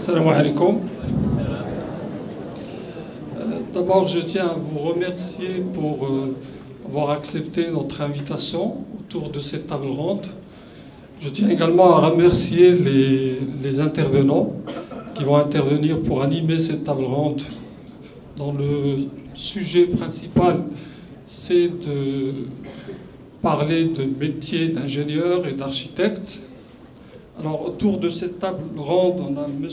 Salam alaikum. D'abord, je tiens à vous remercier pour avoir accepté notre invitation autour de cette table ronde. Je tiens également à remercier les intervenants qui vont intervenir pour animer cette table ronde. Dont le sujet principal, c'est de parler de métier d'ingénieur et d'architecte. Alors, autour de cette table ronde, on a M.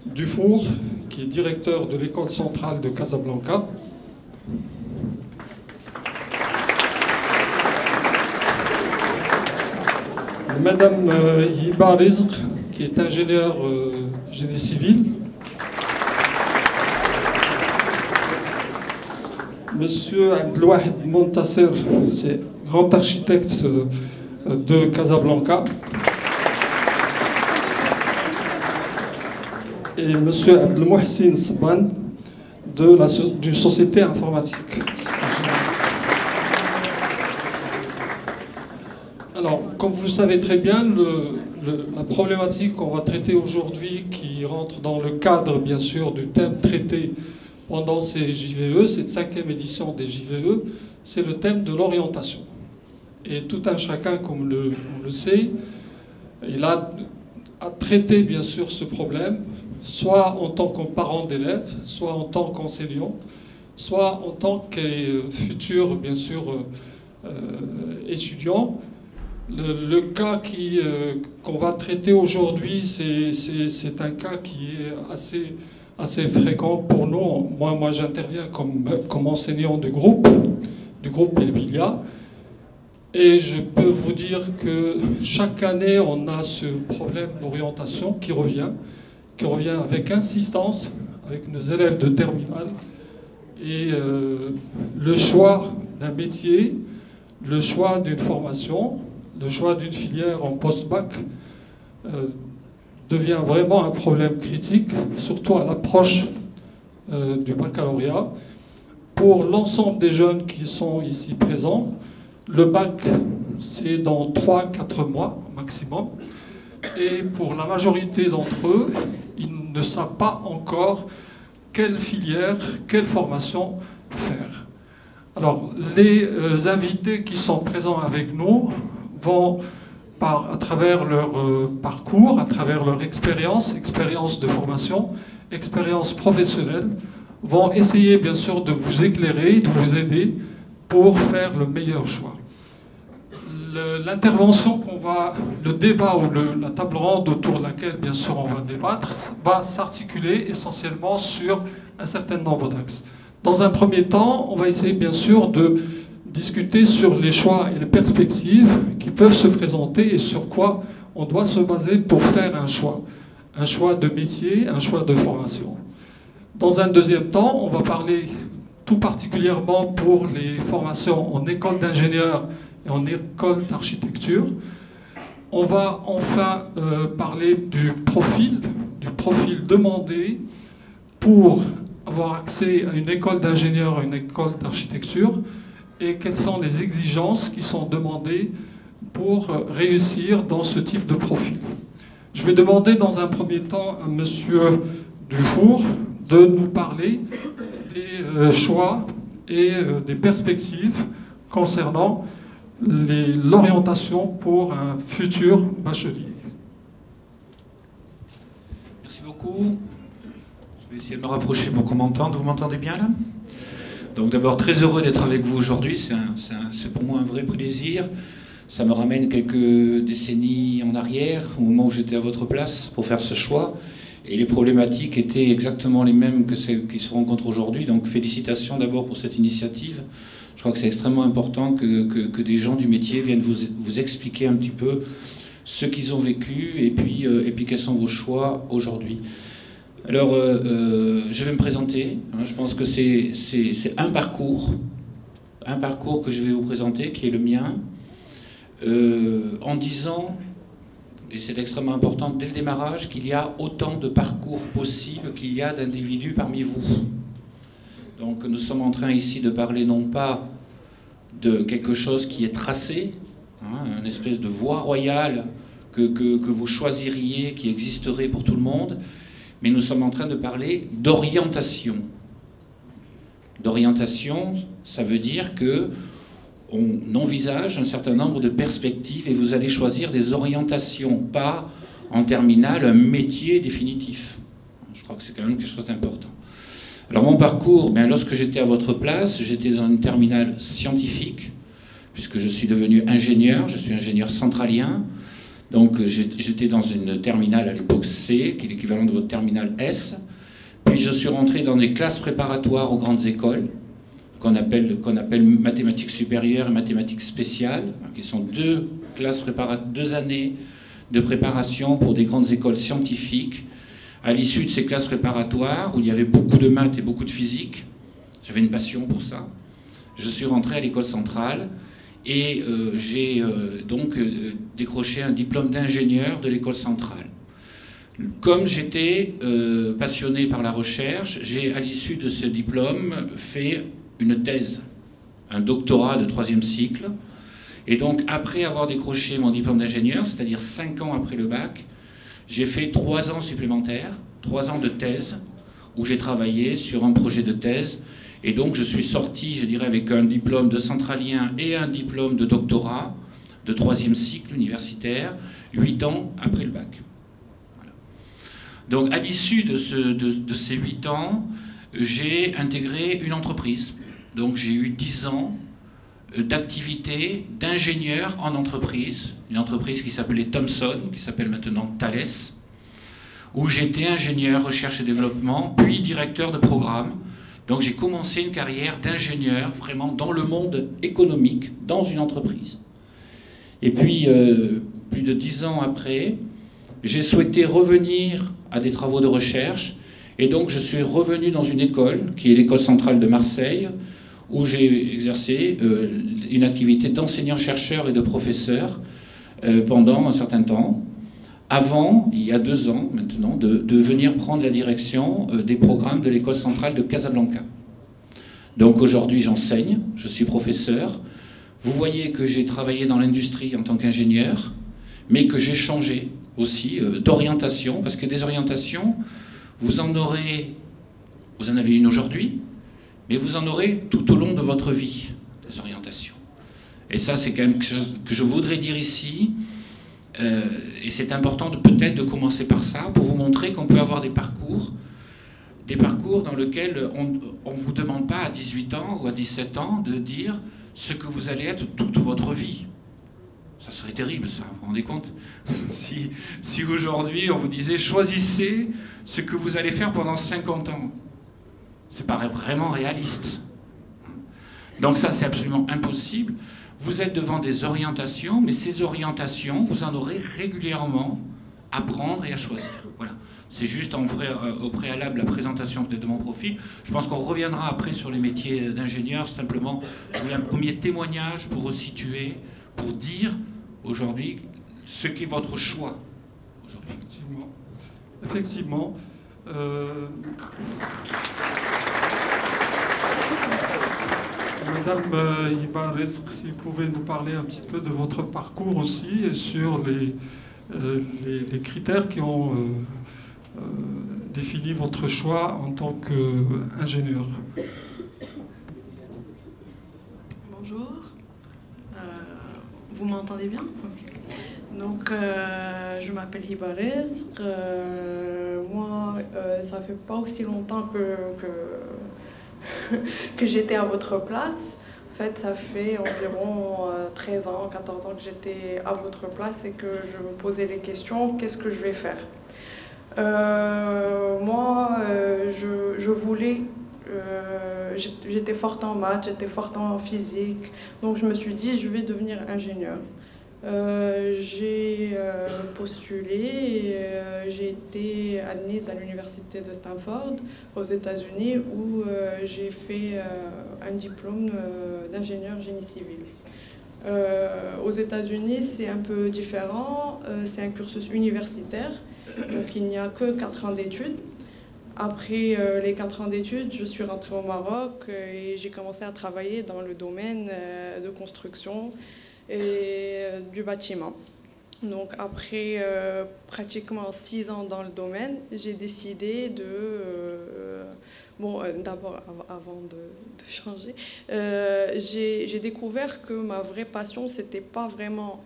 Dufour, qui est directeur de l'école centrale de Casablanca. Madame Hiba Rizq, qui est ingénieure génie civil. Monsieur Abdelwahed Montasser, c'est grand architecte de Casablanca. Et monsieur Abdelmohsin Saban, d'une société informatique. Alors, comme vous le savez très bien, la problématique qu'on va traiter aujourd'hui, qui rentre dans le cadre, bien sûr, du thème traité pendant ces JVE, cette 5e édition des JVE, c'est le thème de l'orientation. Et tout un chacun, comme on le sait, il a traité, bien sûr, ce problème, soit en tant que parent d'élèves, soit en tant qu'enseignant, soit en tant que futur, bien sûr, étudiant. Le cas qu'on va traiter aujourd'hui, c'est un cas qui est assez fréquent pour nous. Moi j'interviens comme enseignant du groupe Elbilia. Et je peux vous dire que chaque année, on a ce problème d'orientation qui revient avec insistance, avec nos élèves de terminale. Et le choix d'un métier, le choix d'une formation, le choix d'une filière en post-bac devient vraiment un problème critique, surtout à l'approche du baccalauréat. Pour l'ensemble des jeunes qui sont ici présents, le bac, c'est dans 3-4 mois maximum. Et pour la majorité d'entre eux, ils ne savent pas encore quelle filière, quelle formation faire. Alors, les invités qui sont présents avec nous vont, à travers leur parcours, à travers leur expérience de formation, expérience professionnelle, vont essayer bien sûr de vous éclairer, de vous aider pour faire le meilleur choix. L'intervention le débat ou la table ronde autour de laquelle, bien sûr, on va débattre, va s'articuler essentiellement sur un certain nombre d'axes. Dans un premier temps, on va essayer, bien sûr, de discuter sur les choix et les perspectives qui peuvent se présenter et sur quoi on doit se baser pour faire un choix de métier, un choix de formation. Dans un deuxième temps, on va parler tout particulièrement pour les formations en école d'ingénieur et en école d'architecture. On va enfin parler du profil demandé pour avoir accès à une école d'ingénieur, à une école d'architecture, et quelles sont les exigences qui sont demandées pour réussir dans ce type de profil. Je vais demander dans un premier temps à monsieur Dufour de nous parler des choix et des perspectives concernant l'orientation pour un futur bachelier. Merci beaucoup. Je vais essayer de me rapprocher pour qu'on m'entende. Vous m'entendez bien là? Donc d'abord, très heureux d'être avec vous aujourd'hui. C'est pour moi un vrai plaisir. Ça me ramène quelques décennies en arrière, au moment où j'étais à votre place pour faire ce choix. Et les problématiques étaient exactement les mêmes que celles qui se rencontrent aujourd'hui. Donc félicitations d'abord pour cette initiative. Je crois que c'est extrêmement important que des gens du métier viennent vous expliquer un petit peu ce qu'ils ont vécu et puis quels sont vos choix aujourd'hui. Alors, je vais me présenter. Je pense que c'est un parcours que je vais vous présenter, qui est le mien, en disant, et c'est extrêmement important dès le démarrage, qu'il y a autant de parcours possibles qu'il y a d'individus parmi vous. Donc nous sommes en train ici de parler non pas de quelque chose qui est tracé, une espèce de voie royale que vous choisiriez, qui existerait pour tout le monde, mais nous sommes en train de parler d'orientation. D'orientation, ça veut dire que on envisage un certain nombre de perspectives et vous allez choisir des orientations, pas en terminale un métier définitif. Je crois que c'est quand même quelque chose d'important. Alors mon parcours, bien, lorsque j'étais à votre place, j'étais dans une terminale scientifique, puisque je suis devenu ingénieur, je suis ingénieur centralien. Donc j'étais dans une terminale à l'époque C, qui est l'équivalent de votre terminale S. Puis je suis rentré dans des classes préparatoires aux grandes écoles, qu'on appelle mathématiques supérieures et mathématiques spéciales, qui sont deux années de préparation pour des grandes écoles scientifiques. À l'issue de ces classes préparatoires, où il y avait beaucoup de maths et beaucoup de physique, j'avais une passion pour ça, je suis rentré à l'école centrale et j'ai donc décroché un diplôme d'ingénieur de l'école centrale. Comme j'étais passionné par la recherche, j'ai à l'issue de ce diplôme fait une thèse, un doctorat de 3e cycle. Et donc après avoir décroché mon diplôme d'ingénieur, c'est-à-dire 5 ans après le bac, j'ai fait 3 ans supplémentaires, 3 ans de thèse, où j'ai travaillé sur un projet de thèse. Et donc je suis sorti, je dirais, avec un diplôme de centralien et un diplôme de doctorat de 3e cycle universitaire, 8 ans après le bac. Voilà. Donc à l'issue de ces 8 ans, j'ai intégré une entreprise. Donc j'ai eu 10 ans d'activité d'ingénieur en entreprise, une entreprise qui s'appelait Thomson, qui s'appelle maintenant Thales, où j'étais ingénieur recherche et développement, puis directeur de programme. Donc j'ai commencé une carrière d'ingénieur vraiment dans le monde économique, dans une entreprise. Et puis, plus de 10 ans après, j'ai souhaité revenir à des travaux de recherche, et donc je suis revenu dans une école, qui est l'école centrale de Marseille, où j'ai exercé une activité d'enseignant-chercheur et de professeur pendant un certain temps, avant, il y a 2 ans maintenant, de venir prendre la direction des programmes de l'école centrale de Casablanca. Donc aujourd'hui j'enseigne, je suis professeur. Vous voyez que j'ai travaillé dans l'industrie en tant qu'ingénieur, mais que j'ai changé aussi d'orientation, parce que des orientations, vous en avez une aujourd'hui, mais vous en aurez tout au long de votre vie, des orientations. Et ça, c'est quand même quelque chose que je voudrais dire ici, et c'est important peut-être de commencer par ça, pour vous montrer qu'on peut avoir des parcours dans lesquels on ne vous demande pas à 18 ans ou à 17 ans de dire ce que vous allez être toute votre vie. Ça serait terrible, ça, vous vous rendez compte? Si aujourd'hui on vous disait choisissez ce que vous allez faire pendant 50 ans. C'est pas vraiment réaliste. Donc ça, c'est absolument impossible. Vous êtes devant des orientations, mais ces orientations, vous en aurez régulièrement à prendre et à choisir. Voilà. C'est juste au préalable la présentation peut-être de mon profil. Je pense qu'on reviendra après sur les métiers d'ingénieur. Simplement, je voulais un premier témoignage pour vous situer, pour dire aujourd'hui ce qu'est votre choix aujourd'hui. Effectivement. Madame Hiba Rizq, si vous pouvez nous parler un petit peu de votre parcours aussi et sur les critères qui ont défini votre choix en tant qu'ingénieur. Bonjour. Vous m'entendez bien? Okay. Donc, je m'appelle Hiba Rizq. Moi, ça fait pas aussi longtemps que j'étais à votre place. En fait, ça fait environ 13 ans, 14 ans que j'étais à votre place et que je me posais les questions, qu'est-ce que je vais faire? Moi, je voulais... j'étais forte en maths, j'étais forte en physique, donc je me suis dit, je vais devenir ingénieur. J'ai postulé et j'ai été admise à l'université de Stanford aux États-Unis où j'ai fait un diplôme d'ingénieur génie civil. Aux États-Unis, c'est un peu différent, c'est un cursus universitaire, donc il n'y a que 4 ans d'études. Après les 4 ans d'études, je suis rentrée au Maroc et j'ai commencé à travailler dans le domaine de construction et du bâtiment. Donc après pratiquement 6 ans dans le domaine, j'ai décidé de... d'abord, avant de changer, j'ai découvert que ma vraie passion, c'était pas vraiment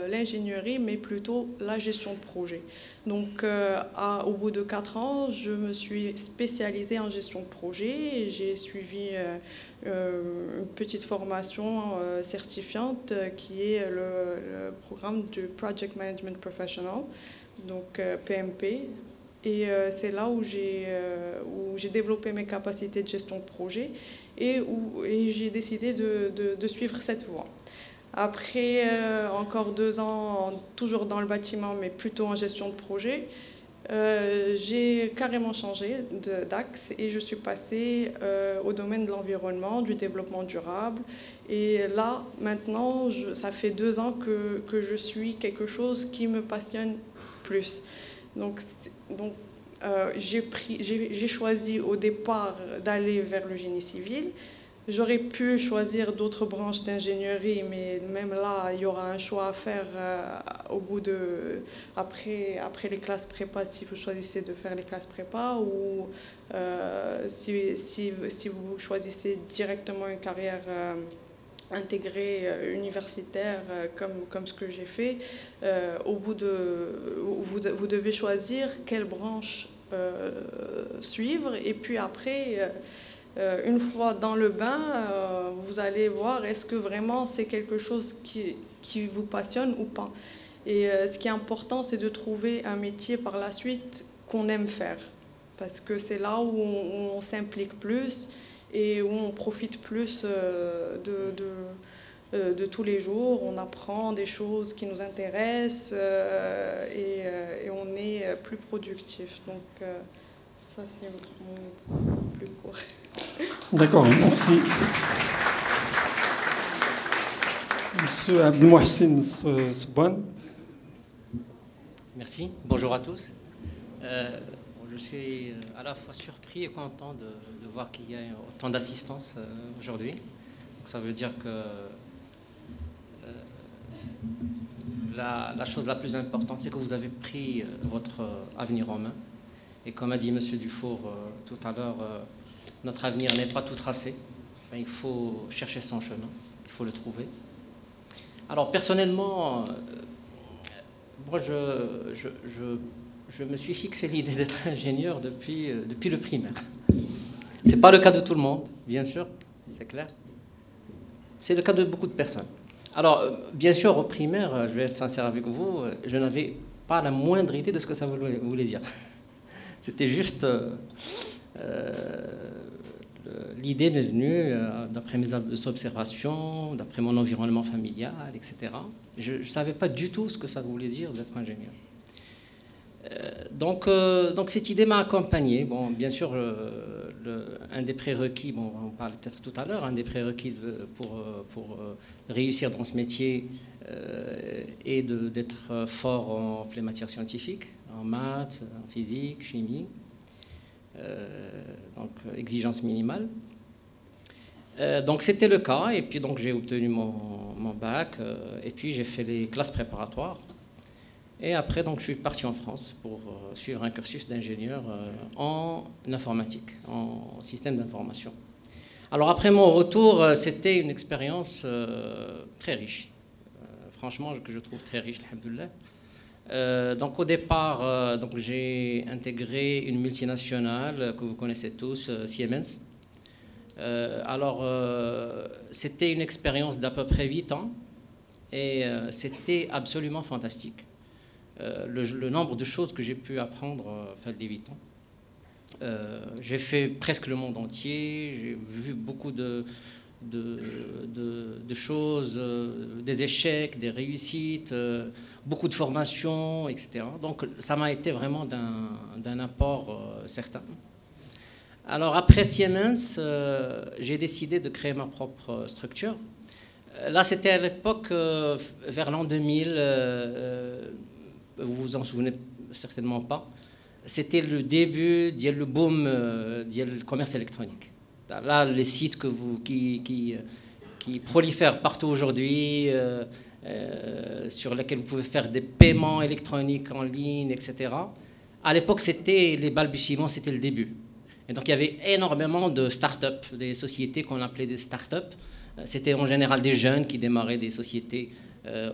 l'ingénierie, mais plutôt la gestion de projet. Donc au bout de 4 ans, je me suis spécialisée en gestion de projet et j'ai suivi une petite formation certifiante qui est le programme du Project Management Professional, donc PMP. Et c'est là où j'ai développé mes capacités de gestion de projet et j'ai décidé de suivre cette voie. Après encore 2 ans, toujours dans le bâtiment, mais plutôt en gestion de projet, j'ai carrément changé d'axe et je suis passée au domaine de l'environnement, du développement durable. Et là, maintenant, ça fait 2 ans que je suis quelque chose qui me passionne plus. Donc j'ai choisi au départ d'aller vers le génie civil. J'aurais pu choisir d'autres branches d'ingénierie, mais même là, il y aura un choix à faire après les classes prépa, si vous choisissez de faire les classes prépa, ou si vous choisissez directement une carrière intégrée universitaire comme ce que j'ai fait. Vous devez choisir quelle branche suivre, et puis après... une fois dans le bain, vous allez voir est-ce que vraiment c'est quelque chose qui vous passionne ou pas. Et ce qui est important, c'est de trouver un métier par la suite qu'on aime faire. Parce que c'est là où on s'implique plus et où on profite plus de tous les jours. On apprend des choses qui nous intéressent et on est plus productif. Donc ça, c'est mon plus court. D'accord, merci. Monsieur Abdelmouhsin Sebouane. Merci, bonjour à tous. Je suis à la fois surpris et content de voir qu'il y a autant d'assistance aujourd'hui. Donc ça veut dire que la chose la plus importante, c'est que vous avez pris votre avenir en main. Et comme a dit M. Dufour tout à l'heure, notre avenir n'est pas tout tracé. Il faut chercher son chemin, il faut le trouver. Alors personnellement, moi je me suis fixé l'idée d'être ingénieur depuis le primaire. Ce n'est pas le cas de tout le monde, bien sûr, c'est clair. C'est le cas de beaucoup de personnes. Alors, bien sûr, au primaire, je vais être sincère avec vous, je n'avais pas la moindre idée de ce que ça voulait dire. C'était juste... l'idée m'est venue d'après mes observations, d'après mon environnement familial, etc. Je ne savais pas du tout ce que ça voulait dire d'être ingénieur. Donc cette idée m'a accompagné. Bon, bien sûr, un des prérequis, bon, on en parlait peut-être tout à l'heure, un des prérequis pour réussir dans ce métier est d'être fort en les matières scientifiques, en maths, en physique, chimie. Donc exigence minimale. Donc c'était le cas, et puis donc j'ai obtenu mon bac, et puis j'ai fait les classes préparatoires. Et après, donc, je suis parti en France pour suivre un cursus d'ingénieur en informatique, en système d'information. Alors après mon retour, c'était une expérience très riche, franchement, que je trouve très riche, alhamdoulilah. Donc au départ, donc, j'ai intégré une multinationale que vous connaissez tous, Siemens. Alors c'était une expérience d'à peu près 8 ans, et c'était absolument fantastique. Le nombre de choses que j'ai pu apprendre fin des 8 ans. J'ai fait presque le monde entier, j'ai vu beaucoup de choses, des échecs, des réussites, beaucoup de formations, etc. Donc ça m'a été vraiment d'un apport certain. Alors après Siemens, j'ai décidé de créer ma propre structure. Là, c'était à l'époque, vers l'an 2000, vous vous en souvenez certainement pas. C'était le début du boom du commerce électronique. Là, les sites qui prolifèrent partout aujourd'hui, sur lesquels vous pouvez faire des paiements électroniques en ligne, etc. À l'époque, c'était les balbutiements, c'était le début. Et donc, il y avait énormément de start-up, des sociétés qu'on appelait des start-up. C'était en général des jeunes qui démarraient des sociétés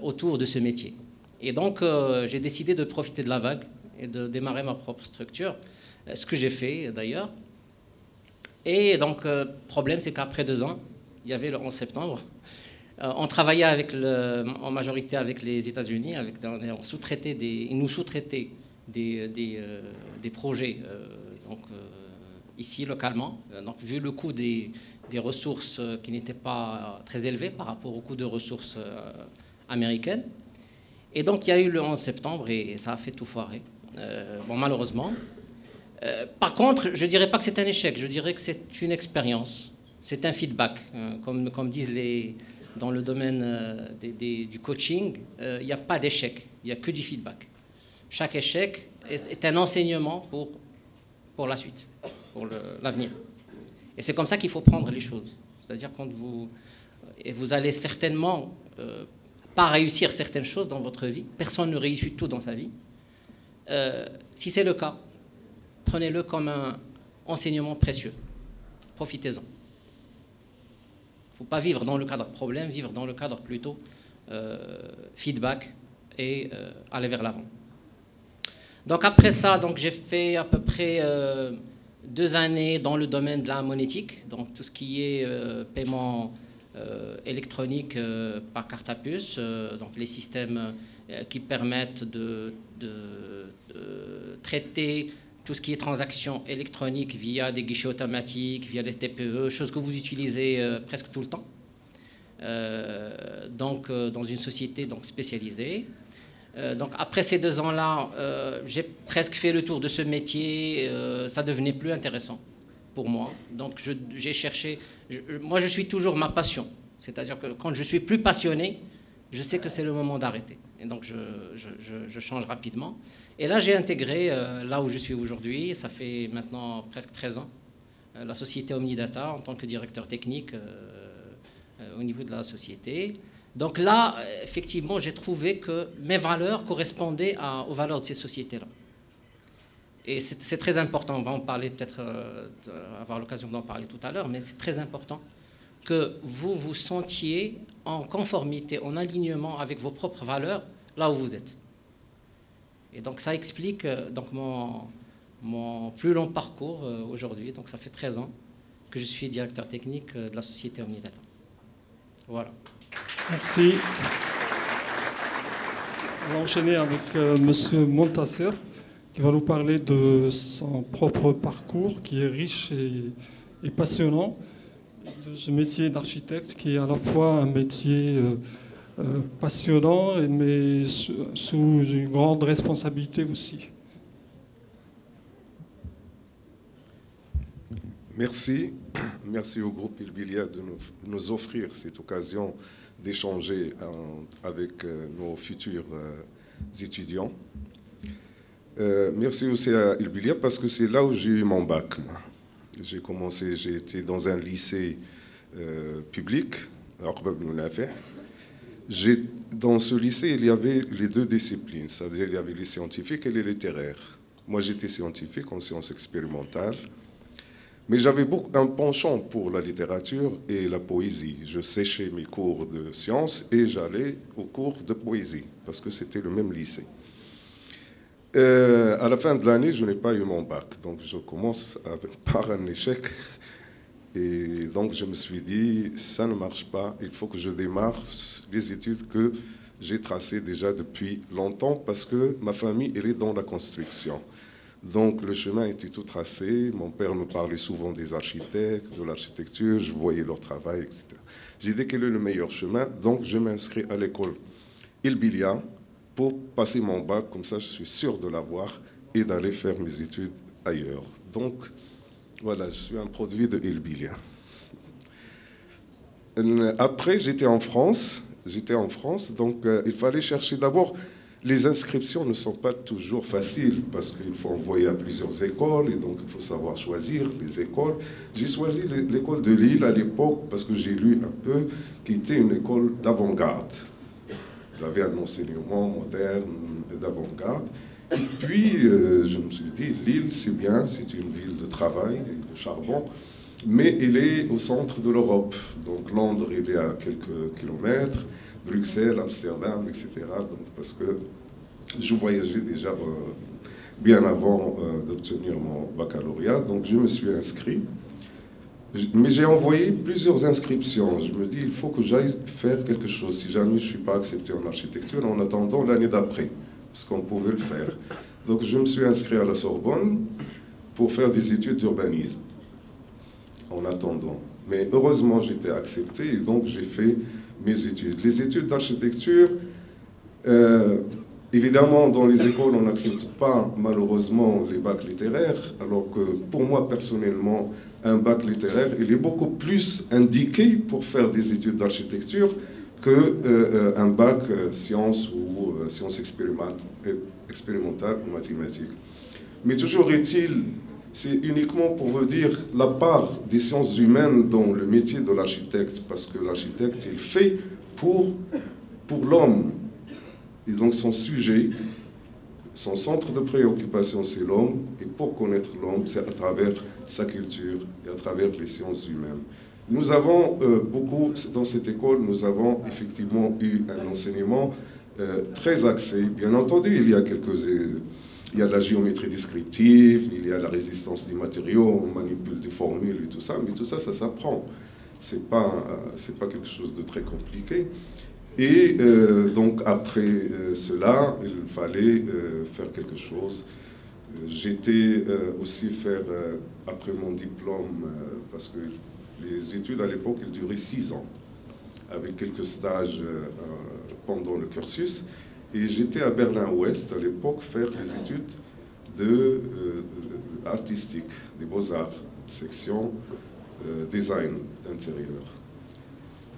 autour de ce métier. Et donc, j'ai décidé de profiter de la vague et de démarrer ma propre structure, ce que j'ai fait d'ailleurs. Et donc, le problème, c'est qu'après 2 ans, il y avait le 11 septembre. On travaillait en majorité avec les États-Unis, ils nous sous-traitaient des projets ici localement. Donc, vu le coût des ressources qui n'étaient pas très élevés par rapport au coût de ressources américaines. Et donc, il y a eu le 11 septembre et ça a fait tout foirer, malheureusement. Par contre, je ne dirais pas que c'est un échec, je dirais que c'est une expérience, c'est un feedback. Comme disent dans le domaine du coaching, il n'y a pas d'échec, il n'y a que du feedback. Chaque échec est un enseignement pour la suite, pour l'avenir. Et c'est comme ça qu'il faut prendre les choses. C'est-à-dire quand vous allez certainement pas réussir certaines choses dans votre vie, personne ne réussit tout dans sa vie. Si c'est le cas, prenez-le comme un enseignement précieux. Profitez-en. Il ne faut pas vivre dans le cadre problème, vivre dans le cadre plutôt feedback et aller vers l'avant. Donc après ça, j'ai fait à peu près 2 années dans le domaine de la monétique, donc tout ce qui est paiement électronique par carte à puce, donc les systèmes qui permettent de traiter tout ce qui est transactions électroniques via des guichets automatiques, via des TPE, choses que vous utilisez presque tout le temps. Dans une société spécialisée. Donc après ces 2 ans-là, j'ai presque fait le tour de ce métier. Ça devenait plus intéressant pour moi. Donc j'ai cherché. Moi, je suis toujours ma passion. C'est-à-dire que quand je suis plus passionné, je sais que c'est le moment d'arrêter. Et donc je change rapidement. Et là, j'ai intégré là où je suis aujourd'hui. Ça fait maintenant presque 13 ans. La société Omnidata en tant que directeur technique au niveau de la société. Donc là, effectivement, j'ai trouvé que mes valeurs correspondaient aux valeurs de ces sociétés-là. Et c'est très important, on va en parler peut-être, avoir l'occasion d'en parler tout à l'heure, mais c'est très important que vous vous sentiez en conformité, en alignement avec vos propres valeurs, là où vous êtes. Et donc ça explique mon plus long parcours aujourd'hui. Donc ça fait 13 ans que je suis directeur technique de la société Omnidata. Voilà. Merci. On va enchaîner avec M. Montasser, qui va nous parler de son propre parcours, qui est riche et passionnant, de ce métier d'architecte, qui est à la fois un métier passionnant, mais sous une grande responsabilité aussi. Merci. Merci au groupe Ilbilia de nous offrir cette occasion d'échanger avec nos futurs étudiants. Merci aussi à Ilbilia parce que c'est là où j'ai eu mon bac. J'ai été dans un lycée public, dans ce lycée, il y avait les 2 disciplines, c'est-à-dire il y avait les scientifiques et les littéraires. Moi, j'étais scientifique en sciences expérimentales. Mais j'avais un penchant pour la littérature et la poésie. Je séchais mes cours de sciences et j'allais aux cours de poésie, parce que c'était le même lycée. À la fin de l'année, je n'ai pas eu mon bac. Donc je commence par un échec. Et donc je me suis dit, ça ne marche pas, il faut que je démarre les études que j'ai tracées déjà depuis longtemps, parce que ma famille, elle est dans la construction. Donc le chemin était tout tracé. Mon père me parlait souvent des architectes, de l'architecture, je voyais leur travail, etc. J'ai dit quel est le meilleur chemin, donc je m'inscris à l'école Ilbilia pour passer mon bac, comme ça je suis sûr de l'avoir et d'aller faire mes études ailleurs. Donc voilà, je suis un produit de Ilbilia. Après, j'étais en France, donc il fallait chercher d'abord. Les inscriptions ne sont pas toujours faciles parce qu'il faut envoyer à plusieurs écoles et donc il faut savoir choisir les écoles. J'ai choisi l'école de Lille à l'époque parce que j'ai lu un peu, qui était une école d'avant-garde. Il avait un enseignement moderne et d'avant-garde. Et puis, je me suis dit, Lille, c'est bien, c'est une ville de travail, de charbon, mais elle est au centre de l'Europe. Donc Londres, il est à quelques kilomètres, Bruxelles, Amsterdam, etc. Donc, parce que je voyageais déjà bien avant d'obtenir mon baccalauréat, donc je me suis inscrit. Mais j'ai envoyé plusieurs inscriptions. Je me dis, il faut que j'aille faire quelque chose, si jamais je ne suis pas accepté en architecture, en attendant l'année d'après, parce qu'on pouvait le faire. Donc je me suis inscrit à la Sorbonne pour faire des études d'urbanisme, en attendant. Mais heureusement, j'étais accepté, et donc j'ai fait mes études. Les études d'architecture, évidemment, dans les écoles, on n'accepte pas, malheureusement, les bacs littéraires, alors que, pour moi, personnellement, un bac littéraire, il est beaucoup plus indiqué pour faire des études d'architecture qu'un bac sciences ou sciences expérimentales ou mathématiques. Mais toujours est-il, c'est uniquement pour vous dire la part des sciences humaines dans le métier de l'architecte, parce que l'architecte, il fait pour l'homme. Et donc son sujet, son centre de préoccupation, c'est l'homme. Et pour connaître l'homme, c'est à travers sa culture et à travers les sciences humaines. Nous avons beaucoup, dans cette école, nous avons effectivement eu un enseignement très axé. Bien entendu, il y a il y a la géométrie descriptive, il y a la résistance des matériaux, on manipule des formules et tout ça, mais tout ça, ça s'apprend. C'est pas quelque chose de très compliqué. Et donc après cela, il fallait faire quelque chose. J'étais aussi faire, après mon diplôme, parce que les études à l'époque, elles duraient 6 ans, avec quelques stages pendant le cursus. Et j'étais à Berlin-Ouest à l'époque faire les études artistiques, des beaux-arts, section design d'intérieur.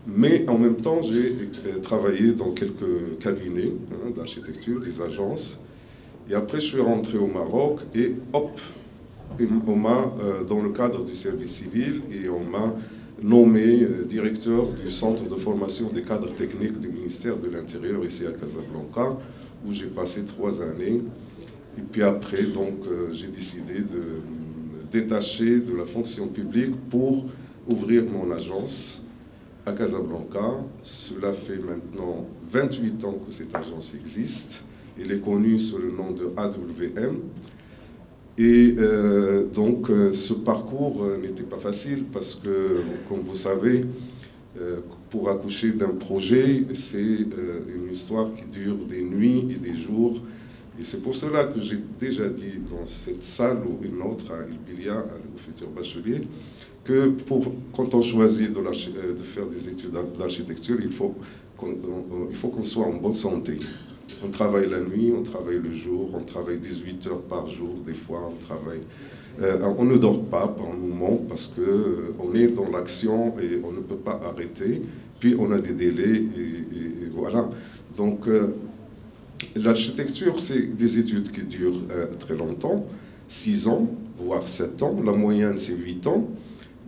Mais en même temps, j'ai travaillé dans quelques cabinets d'architecture, des agences. Et après, je suis rentré au Maroc et hop, on m'a, dans le cadre du service civil, et on m'a nommé directeur du centre de formation des cadres techniques du ministère de l'Intérieur ici à Casablanca, où j'ai passé 3 années. Et puis après, donc, j'ai décidé de me détacher de la fonction publique pour ouvrir mon agence à Casablanca. Cela fait maintenant 28 ans que cette agence existe. Elle est connue sous le nom de AWM. Et donc, ce parcours n'était pas facile parce que, comme vous savez, pour accoucher d'un projet, c'est une histoire qui dure des nuits et des jours. Et c'est pour cela que j'ai déjà dit dans cette salle ou une autre à Ilbilia, au futur bachelier, que quand on choisit de faire des études d'architecture, il faut qu'on soit en bonne santé. On travaille la nuit, on travaille le jour, on travaille 18 heures par jour, des fois on ne dort pas par moment parce qu'on est dans l'action et on ne peut pas arrêter. Puis on a des délais et voilà. Donc l'architecture, c'est des études qui durent très longtemps, 6 ans, voire 7 ans. La moyenne, c'est 8 ans.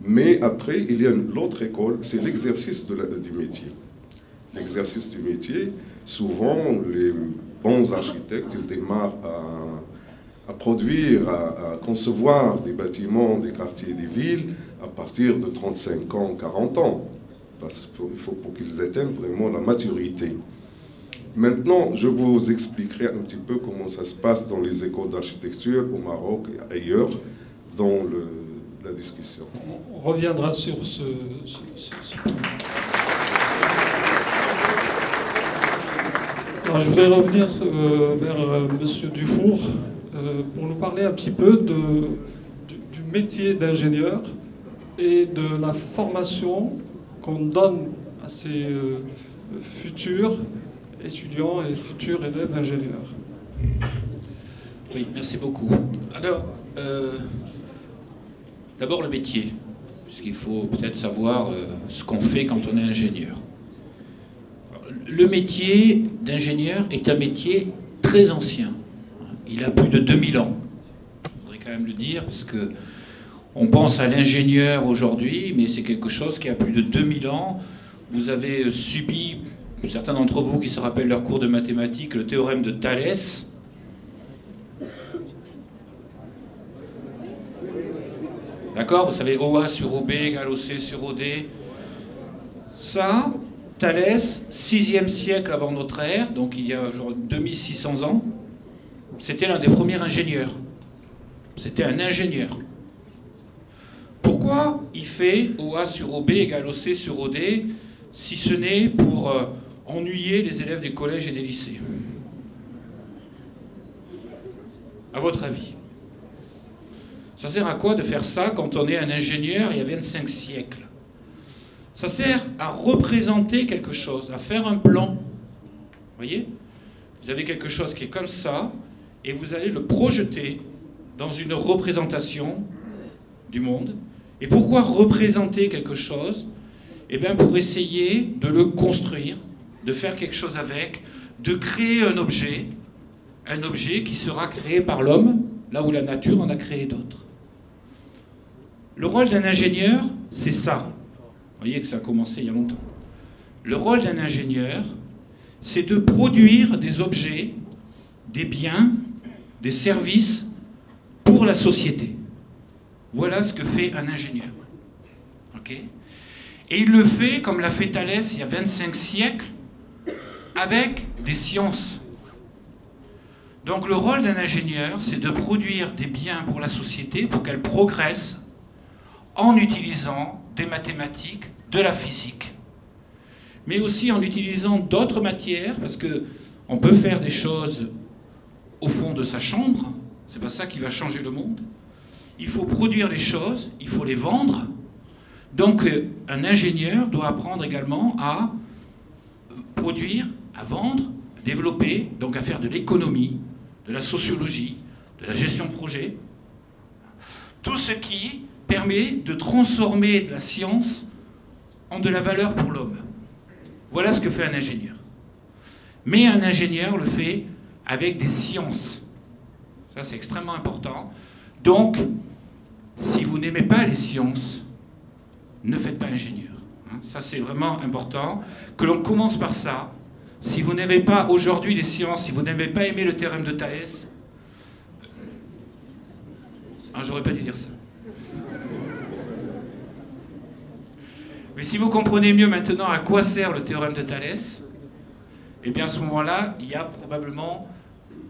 Mais après, il y a l'autre école, c'est l'exercice du métier. L'exercice du métier, souvent, les bons architectes, ils démarrent à produire, à concevoir des bâtiments, des quartiers, des villes, à partir de 35 ans, 40 ans. Parce qu'il faut pour qu'ils atteignent vraiment la maturité. Maintenant, je vous expliquerai un petit peu comment ça se passe dans les écoles d'architecture au Maroc et ailleurs dans la discussion. On reviendra sur ce point. Alors, je voudrais revenir vers M. Dufour pour nous parler un petit peu du métier d'ingénieur et de la formation qu'on donne à ces futurs étudiants et futurs élèves ingénieurs. Oui, merci beaucoup. Alors, d'abord le métier, puisqu'il faut peut-être savoir ce qu'on fait quand on est ingénieur. Le métier d'ingénieur est un métier très ancien. Il a plus de 2000 ans. Je voudrais quand même le dire, parce que on pense à l'ingénieur aujourd'hui, mais c'est quelque chose qui a plus de 2000 ans. Vous avez subi certains d'entre vous qui se rappellent leur cours de mathématiques, le théorème de Thalès. D'accord? Vous savez, OA sur OB égale OC sur OD. Ça, Thalès, 6e siècle avant notre ère, donc il y a genre 2600 ans, c'était l'un des premiers ingénieurs. C'était un ingénieur. Pourquoi il fait OA sur OB égale OC sur OD, si ce n'est pour ennuyer les élèves des collèges et des lycées? À votre avis? Ça sert à quoi de faire ça quand on est un ingénieur il y a 25 siècles? Ça sert à représenter quelque chose, à faire un plan. Vous voyez? Vous avez quelque chose qui est comme ça, et vous allez le projeter dans une représentation du monde. Et pourquoi représenter quelque chose? Eh bien, pour essayer de le construire, de faire quelque chose avec, de créer un objet qui sera créé par l'homme, là où la nature en a créé d'autres. Le rôle d'un ingénieur, c'est ça. Vous voyez que ça a commencé il y a longtemps. Le rôle d'un ingénieur, c'est de produire des objets, des biens, des services pour la société. Voilà ce que fait un ingénieur. Okay? Et il le fait, comme l'a fait Thalès il y a 25 siècles, avec des sciences. Donc le rôle d'un ingénieur, c'est de produire des biens pour la société pour qu'elle progresse en utilisant des mathématiques, de la physique, mais aussi en utilisant d'autres matières, parce qu'on peut faire des choses au fond de sa chambre, c'est pas ça qui va changer le monde. Il faut produire des choses, il faut les vendre. Donc un ingénieur doit apprendre également à produire, à vendre, à développer, donc à faire de l'économie, de la sociologie, de la gestion de projet. Tout ce qui permet de transformer de la science en de la valeur pour l'homme. Voilà ce que fait un ingénieur. Mais un ingénieur le fait avec des sciences. Ça, c'est extrêmement important. Donc, si vous n'aimez pas les sciences, ne faites pas ingénieur. Ça, c'est vraiment important. Que l'on commence par ça. Si vous n'aimez pas aujourd'hui les sciences, si vous n'avez pas aimé le théorème de Thalès... Ah, j'aurais pas dû dire ça. Mais si vous comprenez mieux maintenant à quoi sert le théorème de Thalès, eh bien à ce moment-là, il y a probablement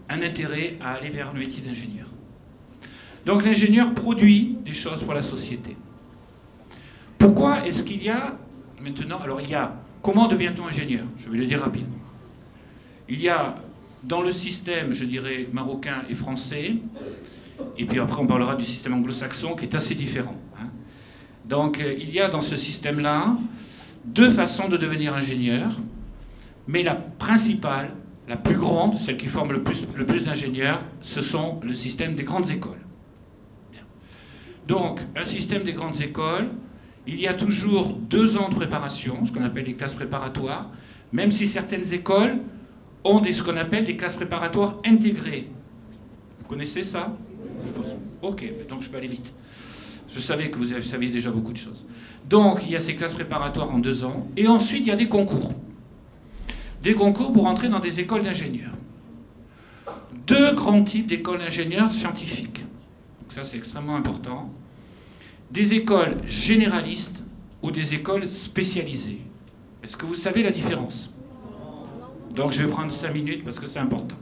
un intérêt à aller vers le métier d'ingénieur. Donc l'ingénieur produit des choses pour la société. Pourquoi est-ce qu'il y a maintenant... Alors il y a... Comment devient-on ingénieur? Je vais le dire rapidement. Il y a dans le système, je dirais, marocain et français, et puis après on parlera du système anglo-saxon qui est assez différent. Donc il y a dans ce système-là deux façons de devenir ingénieur, mais la principale, la plus grande, celle qui forme le plus d'ingénieurs, ce sont le système des grandes écoles. Bien. Donc un système des grandes écoles, il y a toujours 2 ans de préparation, ce qu'on appelle les classes préparatoires, même si certaines écoles ont ce qu'on appelle des classes préparatoires intégrées. Vous connaissez ça? Je pense. Ok, donc je peux aller vite. Je savais que vous saviez déjà beaucoup de choses. Donc, il y a ces classes préparatoires en 2 ans. Et ensuite, il y a des concours. Des concours pour entrer dans des écoles d'ingénieurs. 2 grands types d'écoles d'ingénieurs scientifiques. Donc ça, c'est extrêmement important. Des écoles généralistes ou des écoles spécialisées. Est-ce que vous savez la différence? Donc, je vais prendre 5 minutes parce que c'est important.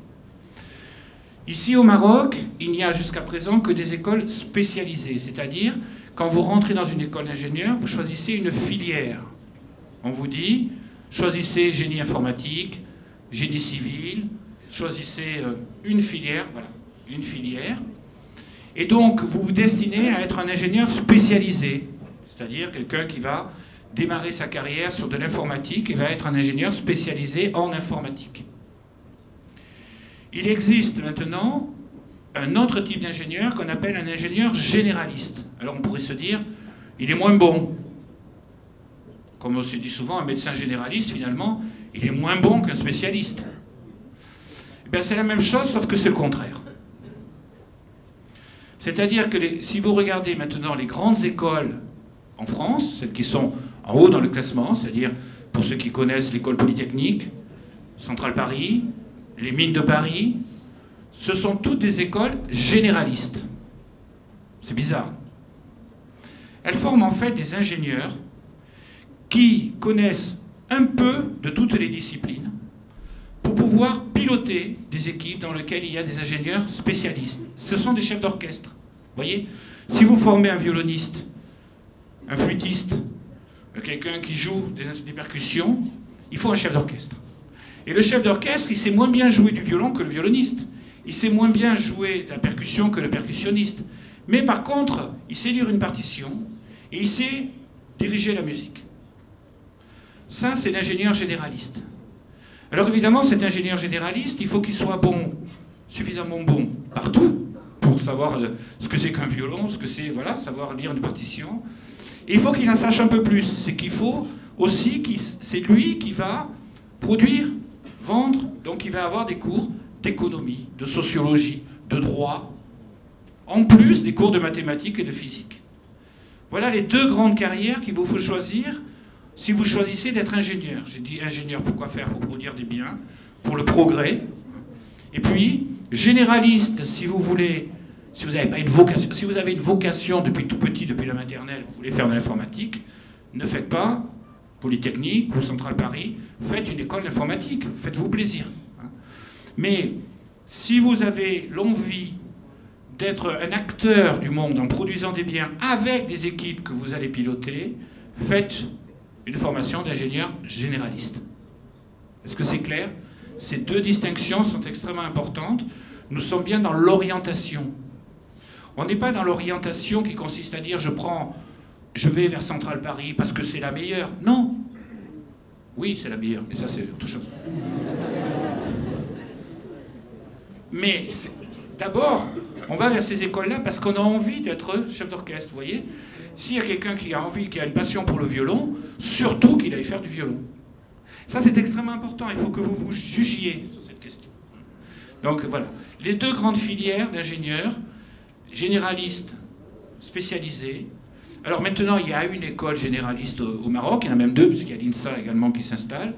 Ici au Maroc, il n'y a jusqu'à présent que des écoles spécialisées, c'est-à-dire quand vous rentrez dans une école d'ingénieur, vous choisissez une filière. On vous dit, choisissez génie informatique, génie civil, choisissez une filière, voilà, une filière. Et donc vous vous destinez à être un ingénieur spécialisé, c'est-à-dire quelqu'un qui va démarrer sa carrière sur de l'informatique et va être un ingénieur spécialisé en informatique. Il existe maintenant un autre type d'ingénieur qu'on appelle un ingénieur généraliste. Alors on pourrait se dire, il est moins bon. Comme on se dit souvent, un médecin généraliste, finalement, il est moins bon qu'un spécialiste. Eh bien, c'est la même chose, sauf que c'est le contraire. C'est-à-dire que si vous regardez maintenant les grandes écoles en France, celles qui sont en haut dans le classement, c'est-à-dire pour ceux qui connaissent l'école polytechnique, Centrale Paris, les mines de Paris, ce sont toutes des écoles généralistes. C'est bizarre. Elles forment en fait des ingénieurs qui connaissent un peu de toutes les disciplines pour pouvoir piloter des équipes dans lesquelles il y a des ingénieurs spécialistes. Ce sont des chefs d'orchestre. Vous voyez, si vous formez un violoniste, un flûtiste, quelqu'un qui joue des percussions, il faut un chef d'orchestre. Et le chef d'orchestre, il sait moins bien jouer du violon que le violoniste. Il sait moins bien jouer de la percussion que le percussionniste. Mais par contre, il sait lire une partition et il sait diriger la musique. Ça, c'est l'ingénieur généraliste. Alors évidemment, cet ingénieur généraliste, il faut qu'il soit bon, suffisamment bon partout, pour savoir ce que c'est qu'un violon, ce que c'est, voilà, savoir lire une partition. Et il faut qu'il en sache un peu plus. C'est qu'il faut aussi, c'est lui qui va produire, vendre, donc il va avoir des cours d'économie, de sociologie, de droit, en plus des cours de mathématiques et de physique. Voilà les deux grandes carrières qu'il vous faut choisir si vous choisissez d'être ingénieur. J'ai dit ingénieur, pourquoi faire? Pour produire des biens, pour le progrès. Et puis, généraliste, si vous voulez, si vous n'avez pas une vocation, si vous avez une vocation depuis tout petit, depuis la maternelle, vous voulez faire de l'informatique, ne faites pas Polytechnique ou Centrale Paris, faites une école d'informatique, faites-vous plaisir. Mais si vous avez l'envie d'être un acteur du monde en produisant des biens avec des équipes que vous allez piloter, faites une formation d'ingénieur généraliste. Est-ce que c'est clair? Ces deux distinctions sont extrêmement importantes. Nous sommes bien dans l'orientation. On n'est pas dans l'orientation qui consiste à dire je vais vers Centrale Paris parce que c'est la meilleure. Non. Oui, c'est la meilleure, mais ça c'est autre chose. Mais d'abord, on va vers ces écoles-là parce qu'on a envie d'être chef d'orchestre, vous voyez. S'il y a quelqu'un qui a envie, qui a une passion pour le violon, surtout qu'il aille faire du violon. Ça, c'est extrêmement important. Il faut que vous vous jugiez sur cette question. Donc, voilà. Les deux grandes filières d'ingénieurs, généralistes, spécialisés. Alors maintenant, il y a une école généraliste au Maroc. Il y en a même deux, puisqu'il y a l'INSA également qui s'installe.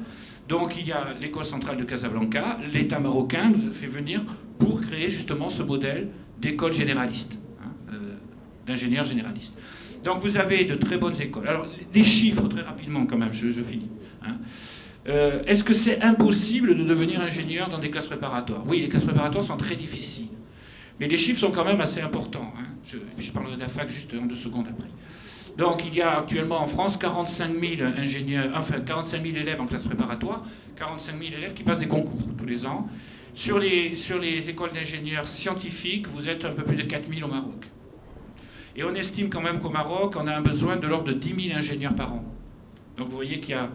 Donc, il y a l'école centrale de Casablanca. L'État marocain nous a fait venir pour créer justement ce modèle d'école généraliste, d'ingénieurs généralistes. Donc vous avez de très bonnes écoles. Alors les chiffres très rapidement quand même, je finis. Est-ce que c'est impossible de devenir ingénieur dans des classes préparatoires? Oui, les classes préparatoires sont très difficiles. Mais les chiffres sont quand même assez importants. Je parlerai de la fac juste en 2 secondes après. Donc il y a actuellement en France 45 000 ingénieurs, enfin 45 000 élèves en classe préparatoire, 45 000 élèves qui passent des concours tous les ans. Sur les écoles d'ingénieurs scientifiques, vous êtes un peu plus de 4 000 au Maroc. Et on estime quand même qu'au Maroc, on a un besoin de l'ordre de 10 000 ingénieurs par an. Donc vous voyez qu'il y a,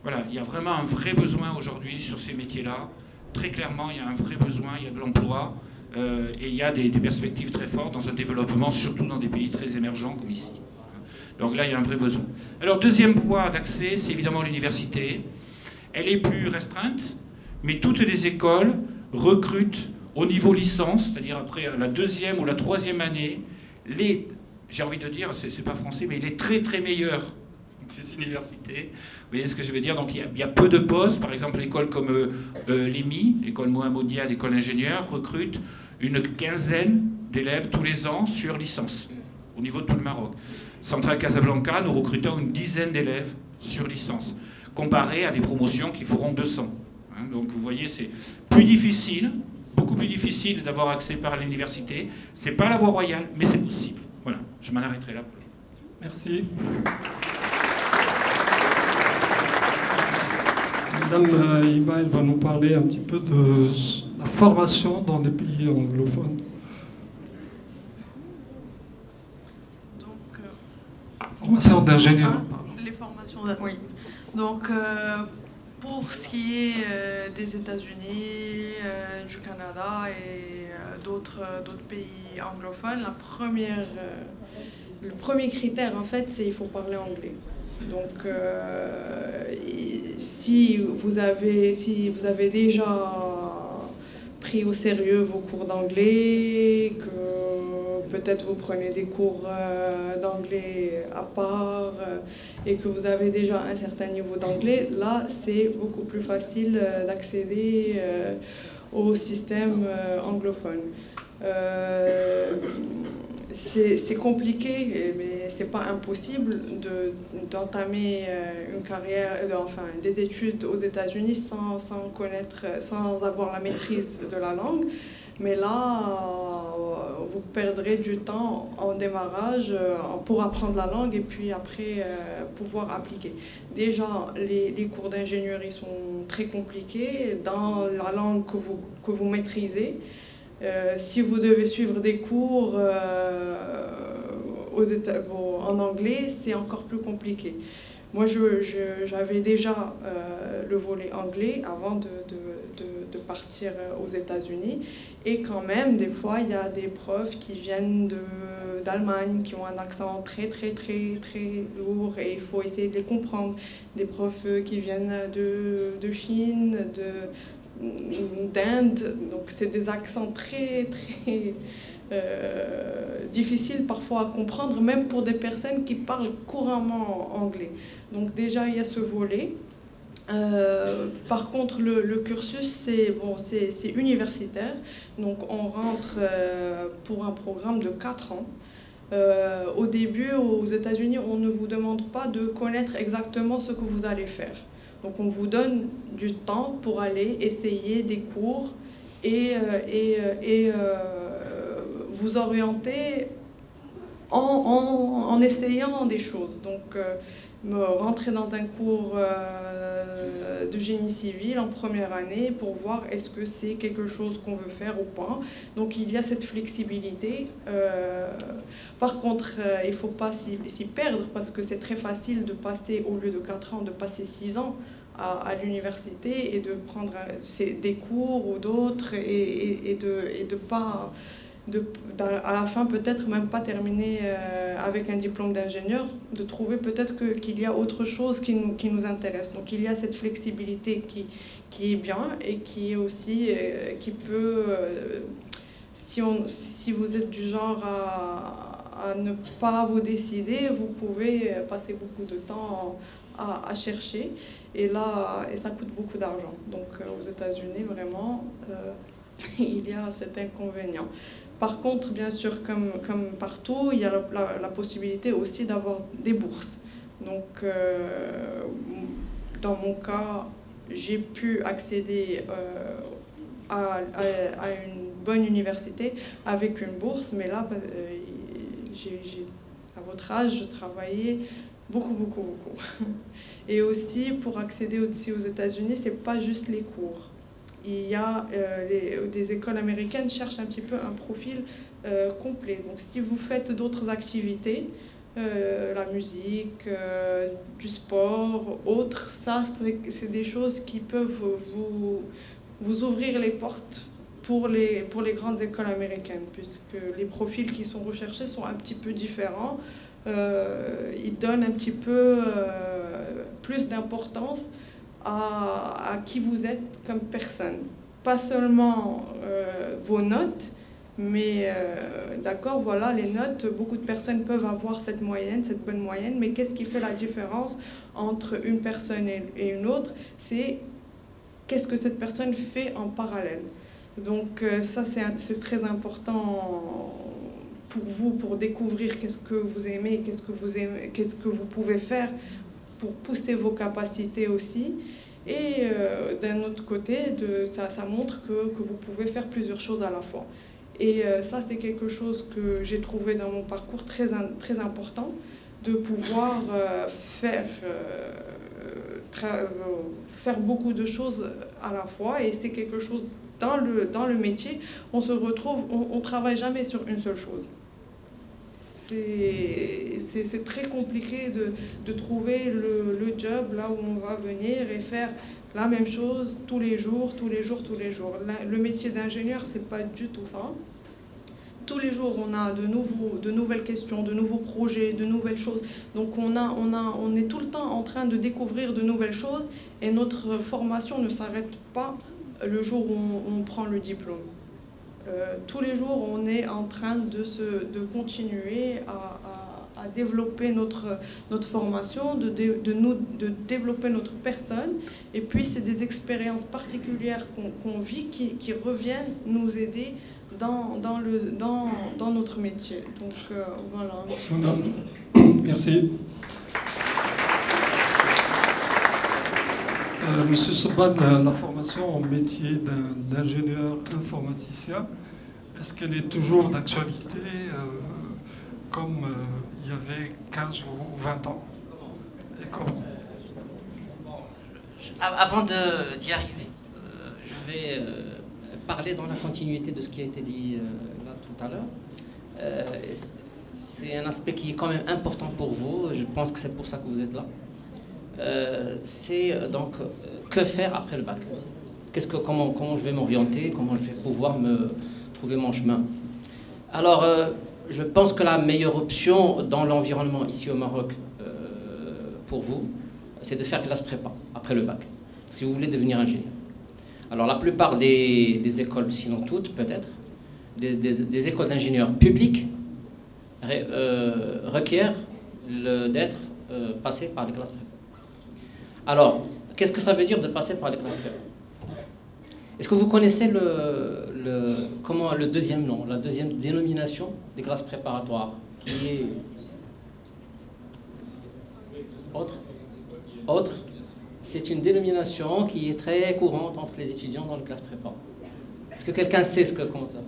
voilà, il y a vraiment un vrai besoin aujourd'hui sur ces métiers-là. Très clairement, il y a un vrai besoin, il y a de l'emploi, et il y a des perspectives très fortes dans un développement, surtout dans des pays très émergents comme ici. Donc là, il y a un vrai besoin. Alors, deuxième voie d'accès, c'est évidemment l'université. Elle est plus restreinte, mais toutes les écoles recrutent au niveau licence, c'est-à-dire après la 2e ou la 3e année, j'ai envie de dire, c'est pas français, mais les très très meilleurs des universités. Vous voyez ce que je veux dire? Donc il y a peu de postes. Par exemple, l'école comme l'EMI, l'école Mohammedia, l'école ingénieur, recrute une quinzaine d'élèves tous les ans sur licence, au niveau de tout le Maroc. Centrale Casablanca, nous recrutons une dizaine d'élèves sur licence, comparé à des promotions qui feront 200. Donc vous voyez, c'est plus difficile, beaucoup plus difficile d'avoir accès par l'université. C'est pas la voie royale, mais c'est possible. Voilà, je m'en arrêterai là. Merci. Madame Iba, elle va nous parler un petit peu de la formation dans les pays anglophones. Formation d'ingénieur. Les formations, oui. Donc, pour ce qui est des États-Unis, du Canada et d'autres pays anglophones, le premier critère, en fait, c'est qu'il faut parler anglais. Donc, si vous avez déjà pris au sérieux vos cours d'anglais, que peut-être vous prenez des cours d'anglais à part, et que vous avez déjà un certain niveau d'anglais, là c'est beaucoup plus facile d'accéder au système anglophone. C'est compliqué, mais c'est pas impossible d'entamer une carrière, enfin des études aux États-Unis sans connaître, sans avoir la maîtrise de la langue. Mais là, vous perdrez du temps en démarrage pour apprendre la langue et puis après pouvoir appliquer. Déjà, les cours d'ingénierie sont très compliqués dans la langue que vous maîtrisez. Si vous devez suivre des cours en anglais, c'est encore plus compliqué. Moi, j'avais déjà le volet anglais avant de partir aux États-Unis. Et quand même, des fois, il y a des profs qui viennent d'Allemagne, qui ont un accent très, très, très, très lourd et il faut essayer de les comprendre. Des profs qui viennent de Chine, d'Inde. Donc, c'est des accents très, très difficiles parfois à comprendre, même pour des personnes qui parlent couramment anglais. Donc, déjà, il y a ce volet. Par contre, le cursus, c'est universitaire. Donc, on rentre pour un programme de 4 ans. Au début, aux États-Unis, on ne vous demande pas de connaître exactement ce que vous allez faire. Donc, on vous donne du temps pour aller essayer des cours et vous orienter en essayant des choses. Donc, rentrer dans un cours de génie civil en première année pour voir est-ce que c'est quelque chose qu'on veut faire ou pas. Donc il y a cette flexibilité. Par contre, il ne faut pas s'y perdre parce que c'est très facile de passer, au lieu de 4 ans, de passer 6 ans à l'université et de prendre des cours ou d'autres et de pas... à la fin, peut-être même pas terminer avec un diplôme d'ingénieur, de trouver peut-être qu'il y a autre chose qui nous intéresse. Donc il y a cette flexibilité qui est bien et qui est aussi, qui peut, si vous êtes du genre à ne pas vous décider, vous pouvez passer beaucoup de temps à chercher et ça coûte beaucoup d'argent. Donc aux États-Unis, vraiment, il y a cet inconvénient. Par contre, bien sûr, comme partout, il y a la possibilité aussi d'avoir des bourses. Donc, dans mon cas, j'ai pu accéder à une bonne université avec une bourse, mais là, à votre âge, je travaillais beaucoup, beaucoup, beaucoup. Et aussi, pour accéder aussi aux États-Unis, c'est pas juste les cours. Il y a des écoles américaines cherchent un petit peu un profil complet. Donc si vous faites d'autres activités, la musique, du sport, autres, ça c'est des choses qui peuvent vous ouvrir les portes pour les grandes écoles américaines, puisque les profils qui sont recherchés sont un petit peu différents. Ils donnent un petit peu plus d'importance à qui vous êtes comme personne. Pas seulement vos notes, mais d'accord, voilà, les notes, beaucoup de personnes peuvent avoir cette moyenne, cette bonne moyenne, mais qu'est-ce qui fait la différence entre une personne et une autre? C'est qu'est-ce que cette personne fait en parallèle. Donc ça, c'est très important pour vous, pour découvrir qu'est-ce que vous aimez, qu'est-ce que vous pouvez faire pour pousser vos capacités aussi. Et d'un autre côté, ça montre que vous pouvez faire plusieurs choses à la fois. Et ça, c'est quelque chose que j'ai trouvé dans mon parcours très, très important, de pouvoir faire beaucoup de choses à la fois. Et c'est quelque chose, dans le métier, on se retrouve, on ne travaille jamais sur une seule chose. C'est très compliqué de trouver le job là où on va venir et faire la même chose tous les jours, tous les jours, tous les jours. Le métier d'ingénieur, c'est pas du tout ça. Tous les jours, on a de nouvelles questions, de nouveaux projets, de nouvelles choses. Donc on est tout le temps en train de découvrir de nouvelles choses et notre formation ne s'arrête pas le jour où on prend le diplôme. Tous les jours, on est en train de continuer à à développer notre formation, de développer notre personne. Et puis, c'est des expériences particulières qu'on vit qui reviennent nous aider dans notre métier. Donc, voilà. Merci. Monsieur Soban, la formation au métier d'ingénieur informaticien, est-ce qu'elle est toujours d'actualité comme il y avait 15 ou 20 ans? Et comment? Avant d'y arriver, je vais parler dans la continuité de ce qui a été dit là tout à l'heure. C'est un aspect qui est quand même important pour vous, je pense que c'est pour ça que vous êtes là. C'est donc que faire après le bac? Comment je vais m'orienter? Comment je vais pouvoir me trouver mon chemin? Alors, je pense que la meilleure option dans l'environnement ici au Maroc pour vous, c'est de faire classe prépa après le bac, si vous voulez devenir ingénieur. Alors, la plupart des écoles, sinon toutes peut-être, des écoles d'ingénieurs publiques requièrent d'être passées par les classes prépa. Alors, qu'est-ce que ça veut dire de passer par les classes prépa? Est-ce que vous connaissez le deuxième nom, la deuxième dénomination des classes préparatoires, qui est autre? C'est une dénomination qui est très courante entre les étudiants dans les classes prépa. Est-ce que quelqu'un sait comment ça?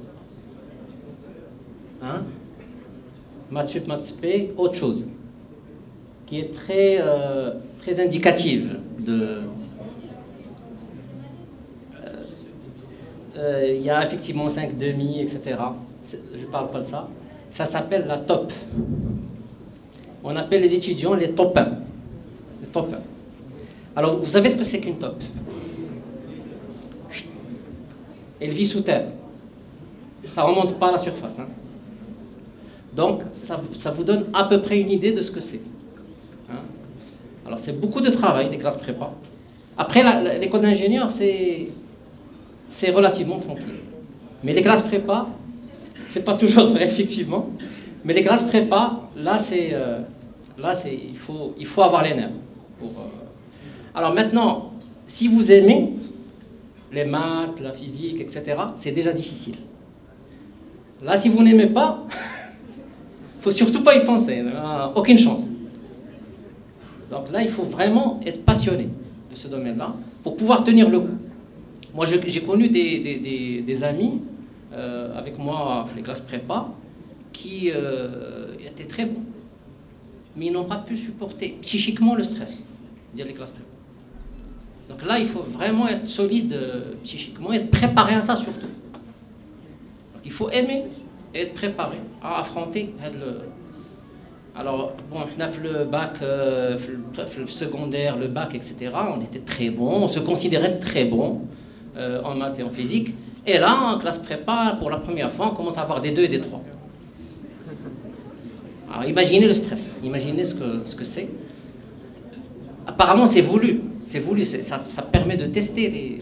Hein? Maths sup, maths spé, autre chose, qui est très indicative de... Il y a effectivement 5 demi, etc. Je ne parle pas de ça. Ça s'appelle la top. On appelle les étudiants les top 1. Les top 1. Alors, vous savez ce que c'est qu'une top? Elle vit sous terre. Ça ne remonte pas à la surface. Hein. Donc, ça vous donne à peu près une idée de ce que c'est. Hein. Alors, c'est beaucoup de travail, les classes prépa. Après, l'école d'ingénieur, c'est relativement tranquille. Mais les classes prépa, c'est pas toujours vrai, effectivement. Mais les classes prépa, là, il faut avoir les nerfs. Alors maintenant, si vous aimez les maths, la physique, etc., c'est déjà difficile. Là, si vous n'aimez pas, il ne faut surtout pas y penser. Aucune chance. Donc là, il faut vraiment être passionné de ce domaine-là pour pouvoir tenir le coup. Moi, j'ai connu des amis avec moi à les classes prépa qui étaient très bons, mais ils n'ont pas pu supporter psychiquement le stress dire les classes prépa. Donc là, il faut vraiment être solide psychiquement, être préparé à ça surtout. Donc il faut aimer et être préparé à affronter Alors, bon, on a fait le bac, le secondaire, le bac, etc. On était très bons, on se considérait très bons en maths et en physique. Et là, en classe prépa, pour la première fois, on commence à avoir des 2 et des 3. Alors, imaginez le stress, imaginez ce que c'est. Apparemment, c'est voulu. C'est voulu, ça permet de tester,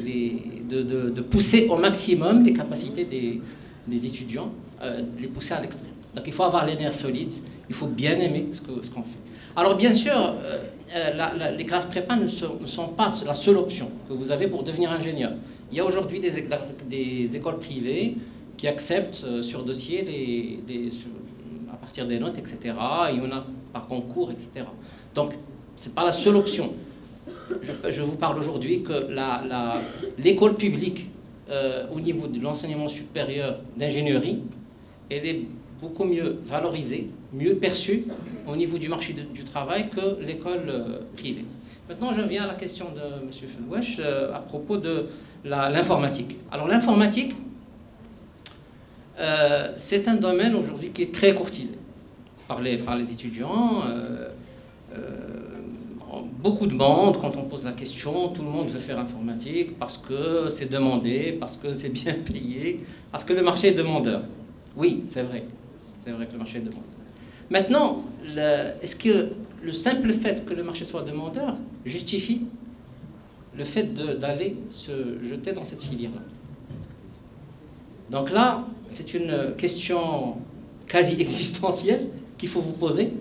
de pousser au maximum les capacités des étudiants, de les pousser à l'extrême. Donc il faut avoir les nerfs solides, il faut bien aimer ce qu'on fait. Alors bien sûr, les classes prépa ne sont pas la seule option que vous avez pour devenir ingénieur. Il y a aujourd'hui des écoles privées qui acceptent sur dossier à partir des notes, etc. Il y en a par concours, etc. Donc ce n'est pas la seule option. Je vous parle aujourd'hui que l'école publique au niveau de l'enseignement supérieur d'ingénierie, elle est beaucoup mieux valorisée, mieux perçue au niveau du marché du travail que l'école privée. Maintenant, je viens à la question de M. Felwesh à propos de l'informatique. Alors l'informatique, c'est un domaine aujourd'hui qui est très courtisé par les étudiants. Beaucoup de monde, quand on pose la question, tout le monde veut faire informatique parce que c'est demandé, parce que c'est bien payé, parce que le marché est demandeur. Oui, c'est vrai. C'est vrai que le marché est demandeur. Maintenant, est-ce que le simple fait que le marché soit demandeur justifie le fait d'aller se jeter dans cette filière-là? Donc là, c'est une question quasi existentielle qu'il faut vous poser.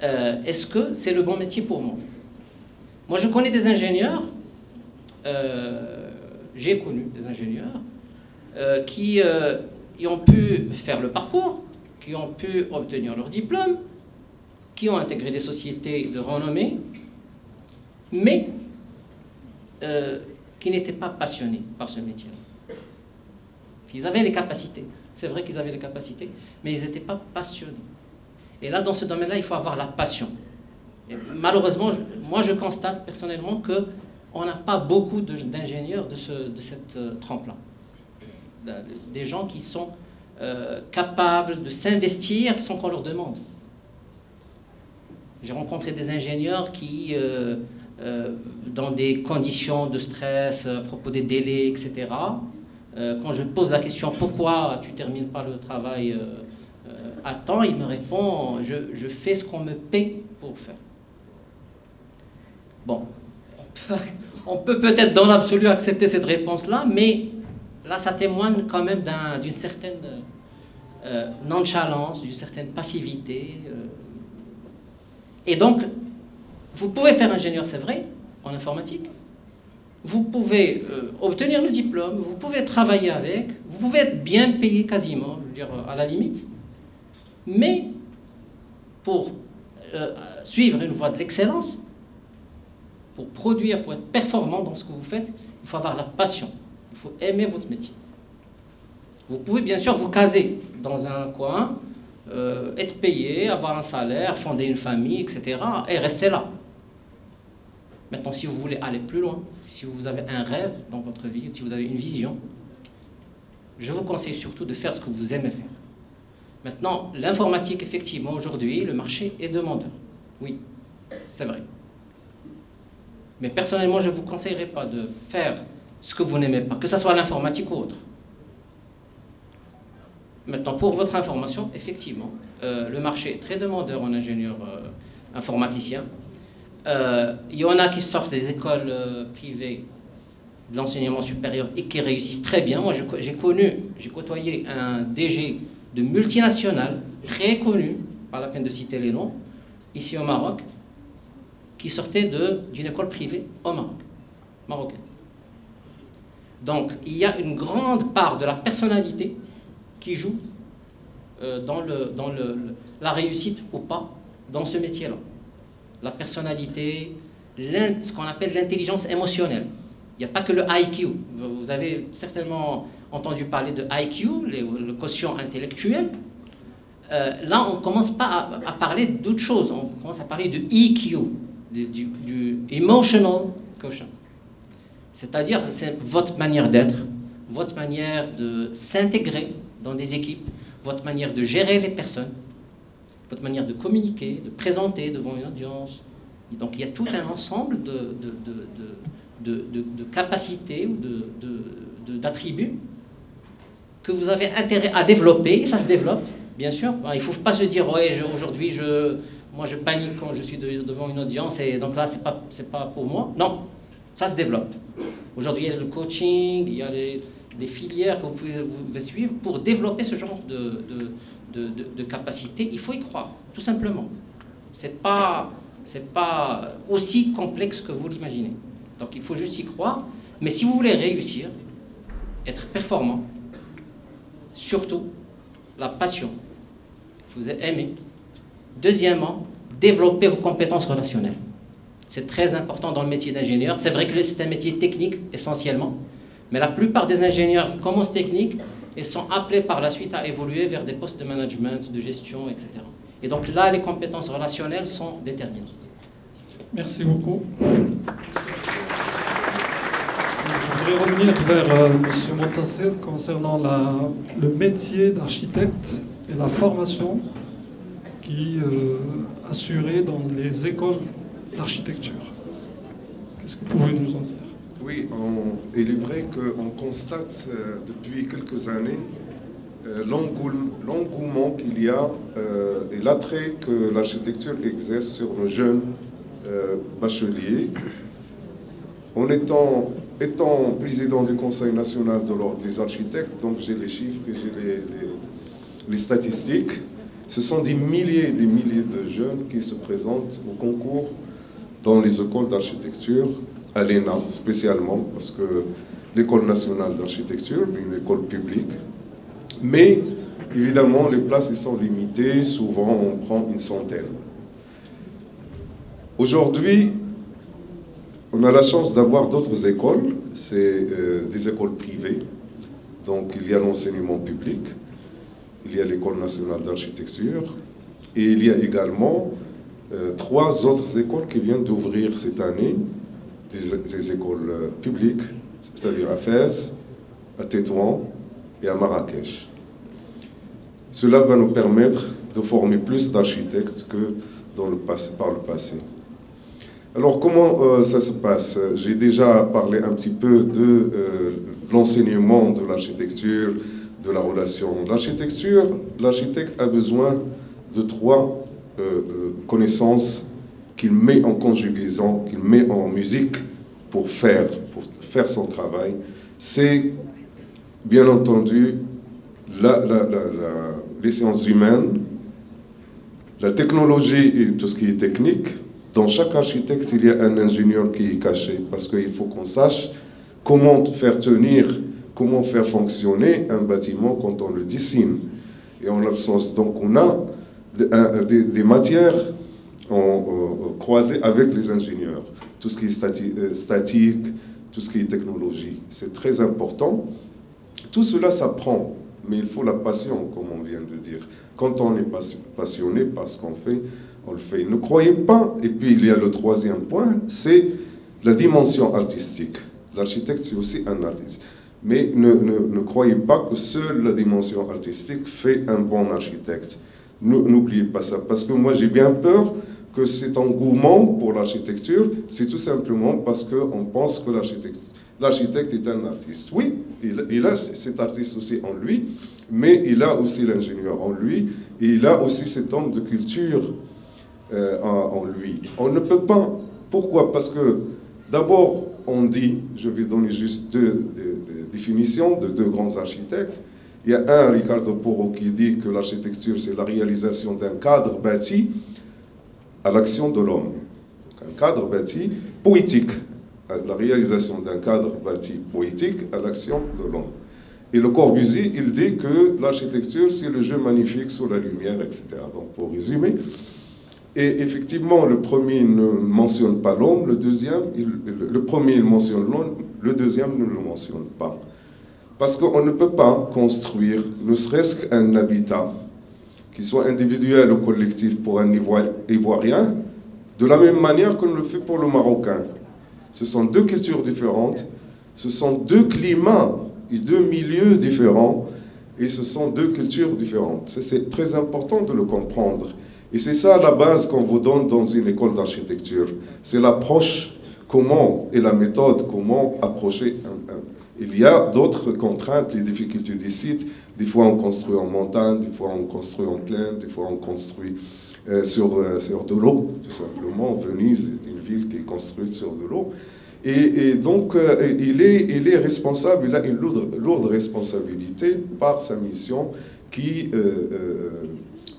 est-ce que c'est le bon métier pour moi? Moi, je connais des ingénieurs, j'ai connu des ingénieurs qui ont pu faire le parcours, qui ont pu obtenir leur diplôme, qui ont intégré des sociétés de renommée, mais qui n'étaient pas passionnés par ce métier-là. Ils avaient les capacités, c'est vrai qu'ils avaient les capacités, mais ils n'étaient pas passionnés. Et là, dans ce domaine-là, il faut avoir la passion. Et malheureusement, moi je constate personnellement qu'on n'a pas beaucoup d'ingénieurs de cette trempe-là. Des gens qui sont capables de s'investir sans qu'on leur demande. J'ai rencontré des ingénieurs qui, dans des conditions de stress, à propos des délais, etc., quand je pose la question « Pourquoi tu ne termines pas le travail à temps ?», il me répond « Je fais ce qu'on me paie pour faire ». Bon, on peut peut-être dans l'absolu accepter cette réponse-là, mais là, ça témoigne quand même d'une certaine nonchalance, d'une certaine passivité. Et donc, vous pouvez faire ingénieur, c'est vrai, en informatique. Vous pouvez obtenir le diplôme, vous pouvez travailler avec, vous pouvez être bien payé quasiment, je veux dire, à la limite. Mais pour suivre une voie de l'excellence, pour produire, pour être performant dans ce que vous faites, il faut avoir la passion, il faut aimer votre métier. Vous pouvez bien sûr vous caser dans un coin, être payé, avoir un salaire, fonder une famille, etc. et rester là. Maintenant, si vous voulez aller plus loin, si vous avez un rêve dans votre vie, si vous avez une vision, je vous conseille surtout de faire ce que vous aimez faire. Maintenant, l'informatique, effectivement, aujourd'hui, le marché est demandeur. Oui, c'est vrai. Mais personnellement, je ne vous conseillerais pas de faire ce que vous n'aimez pas, que ce soit l'informatique ou autre. Maintenant, pour votre information, effectivement, le marché est très demandeur en ingénieurs informaticiens. Il y en a qui sortent des écoles privées de l'enseignement supérieur et qui réussissent très bien. Moi, j'ai côtoyé un DG de multinationales très connu, pas la peine de citer les noms, ici au Maroc, qui sortait d'une école privée au Maroc, marocaine. Donc, il y a une grande part de la personnalité qui joue dans la réussite ou pas dans ce métier-là. La personnalité, ce qu'on appelle l'intelligence émotionnelle. Il n'y a pas que le IQ. Vous avez certainement entendu parler de IQ, le quotient intellectuel. Là, on ne commence pas à parler d'autre chose. On commence à parler de EQ, du Emotional Quotient. C'est-à-dire, c'est votre manière d'être, votre manière de s'intégrer dans des équipes, votre manière de gérer les personnes, votre manière de communiquer, de présenter devant une audience. Et donc il y a tout un ensemble de capacités ou d'attributs que vous avez intérêt à développer, et ça se développe, bien sûr. Il ne faut pas se dire, ouais, aujourd'hui, moi je panique quand je suis devant une audience, et donc là, c'est pas pour moi. Non, ça se développe. Aujourd'hui, il y a le coaching, il y a des filières que vous pouvez suivre pour développer ce genre de capacité. Il faut y croire, tout simplement. C'est pas aussi complexe que vous l'imaginez. Donc il faut juste y croire. Mais si vous voulez réussir, être performant, surtout la passion, il faut aimer. Deuxièmement, développer vos compétences relationnelles. C'est très important dans le métier d'ingénieur. C'est vrai que c'est un métier technique essentiellement, mais la plupart des ingénieurs commencent technique et sont appelés par la suite à évoluer vers des postes de management, de gestion, etc. Et donc là, les compétences relationnelles sont déterminantes. Merci beaucoup. Je voudrais revenir vers M. Montassir concernant le métier d'architecte et la formation qui est assurée dans les écoles d'architecture. Qu'est-ce que vous pouvez nous en dire? Oui, il est vrai qu'on constate depuis quelques années l'engouement qu'il y a et l'attrait que l'architecture exerce sur nos jeunes bacheliers. En étant président du Conseil national de l'ordre des architectes, donc j'ai les chiffres et j'ai les statistiques. Ce sont des milliers et des milliers de jeunes qui se présentent au concours dans les écoles d'architecture, à l'ENA spécialement, parce que l'École nationale d'architecture, une école publique, mais évidemment les places ils sont limitées, souvent on prend une centaine. Aujourd'hui, on a la chance d'avoir d'autres écoles, c'est des écoles privées, donc il y a l'enseignement public, il y a l'École nationale d'architecture, et il y a également 3 autres écoles qui viennent d'ouvrir cette année, des écoles publiques, c'est-à-dire à Fès, à Tétouan et à Marrakech. Cela va nous permettre de former plus d'architectes que par le passé. Alors comment ça se passe? J'ai déjà parlé un petit peu de l'enseignement de l'architecture, de la relation. L'architecture, l'architecte a besoin de 3 connaissances qu'il met en conjugaison, qu'il met en musique pour faire son travail. C'est bien entendu les sciences humaines, la technologie et tout ce qui est technique. Dans chaque architecte, il y a un ingénieur qui est caché, parce qu'il faut qu'on sache comment faire tenir, comment faire fonctionner un bâtiment quand on le dessine. Et en l'absence, donc on a des matières croisées avec les ingénieurs, tout ce qui est statique, tout ce qui est technologie. C'est très important. Tout cela s'apprend, mais il faut la passion, comme on vient de dire. Quand on est passionné par ce qu'on fait, on le fait. Ne croyez pas, et puis il y a le 3e point, c'est la dimension artistique. L'architecte, c'est aussi un artiste. Mais ne croyez pas que seule la dimension artistique fait un bon architecte. N'oubliez pas ça, parce que moi j'ai bien peur que cet engouement pour l'architecture, c'est tout simplement parce qu'on pense que l'architecte est un artiste. Oui, il a cet artiste aussi en lui, mais il a aussi l'ingénieur en lui, et il a aussi cet homme de culture en lui. On ne peut pas. Pourquoi? Parce que d'abord, on dit, je vais donner juste 2 définitions de 2 grands architectes. Il y a un, Ricardo Porro, qui dit que l'architecture, c'est la réalisation d'un cadre bâti à l'action de l'homme. Un cadre bâti poétique, la réalisation d'un cadre bâti poétique à l'action de l'homme. Et Le Corbusier, il dit que l'architecture, c'est le jeu magnifique sous la lumière, etc. Donc, pour résumer, et effectivement, le premier ne mentionne pas l'homme, le premier mentionne l'homme, le deuxième ne le mentionne pas. Parce qu'on ne peut pas construire, ne serait-ce qu'un habitat, qui soit individuel ou collectif pour un Ivoirien, de la même manière qu'on le fait pour le Marocain. Ce sont 2 cultures différentes, ce sont 2 climats et 2 milieux différents, et ce sont 2 cultures différentes. C'est très important de le comprendre. Et c'est ça la base qu'on vous donne dans une école d'architecture. C'est l'approche, comment, et la méthode, comment approcher Il y a d'autres contraintes, les difficultés des sites. Des fois on construit en montagne, des fois on construit en plaine, des fois on construit sur de l'eau, tout simplement. Venise est une ville qui est construite sur de l'eau. Et donc il est responsable, il a une lourde responsabilité par sa mission qui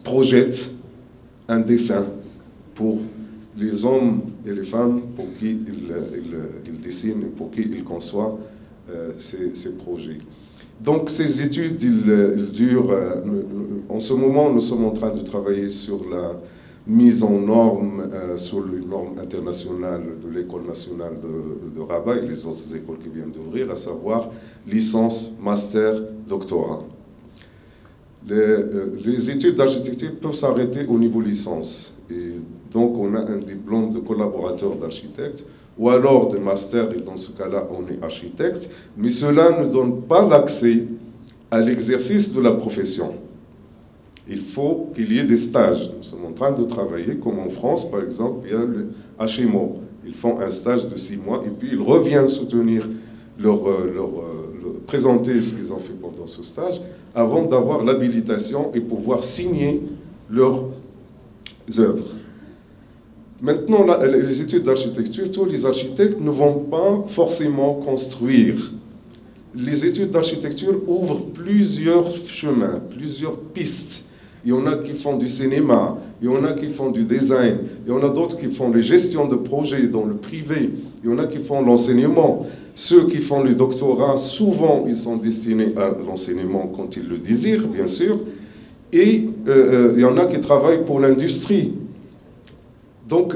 projette un dessin pour les hommes et les femmes pour qui il dessine et pour qui il conçoit ces projets. Donc ces études, ils durent... en ce moment, nous sommes en train de travailler sur la mise en norme, sur les normes internationales de l'École nationale de Rabat et les autres écoles qui viennent d'ouvrir, à savoir licence, master, doctorat. Les études d'architecture peuvent s'arrêter au niveau licence. Et donc, on a un diplôme de collaborateur d'architecte, ou alors de master, et dans ce cas-là, on est architecte. Mais cela ne donne pas l'accès à l'exercice de la profession. Il faut qu'il y ait des stages. Nous sommes en train de travailler, comme en France, par exemple, il y a le HMO. Ils font un stage de 6 mois, et puis ils reviennent soutenir présenter ce qu'ils ont fait pendant ce stage, avant d'avoir l'habilitation et pouvoir signer leurs œuvres. Maintenant, les études d'architecture, tous les architectes ne vont pas forcément construire. Les études d'architecture ouvrent plusieurs chemins, plusieurs pistes. Il y en a qui font du cinéma, il y en a qui font du design, il y en a d'autres qui font les gestions de projets dans le privé, il y en a qui font l'enseignement. Ceux qui font le doctorat, souvent, ils sont destinés à l'enseignement quand ils le désirent, bien sûr. Et il y en a qui travaillent pour l'industrie. Donc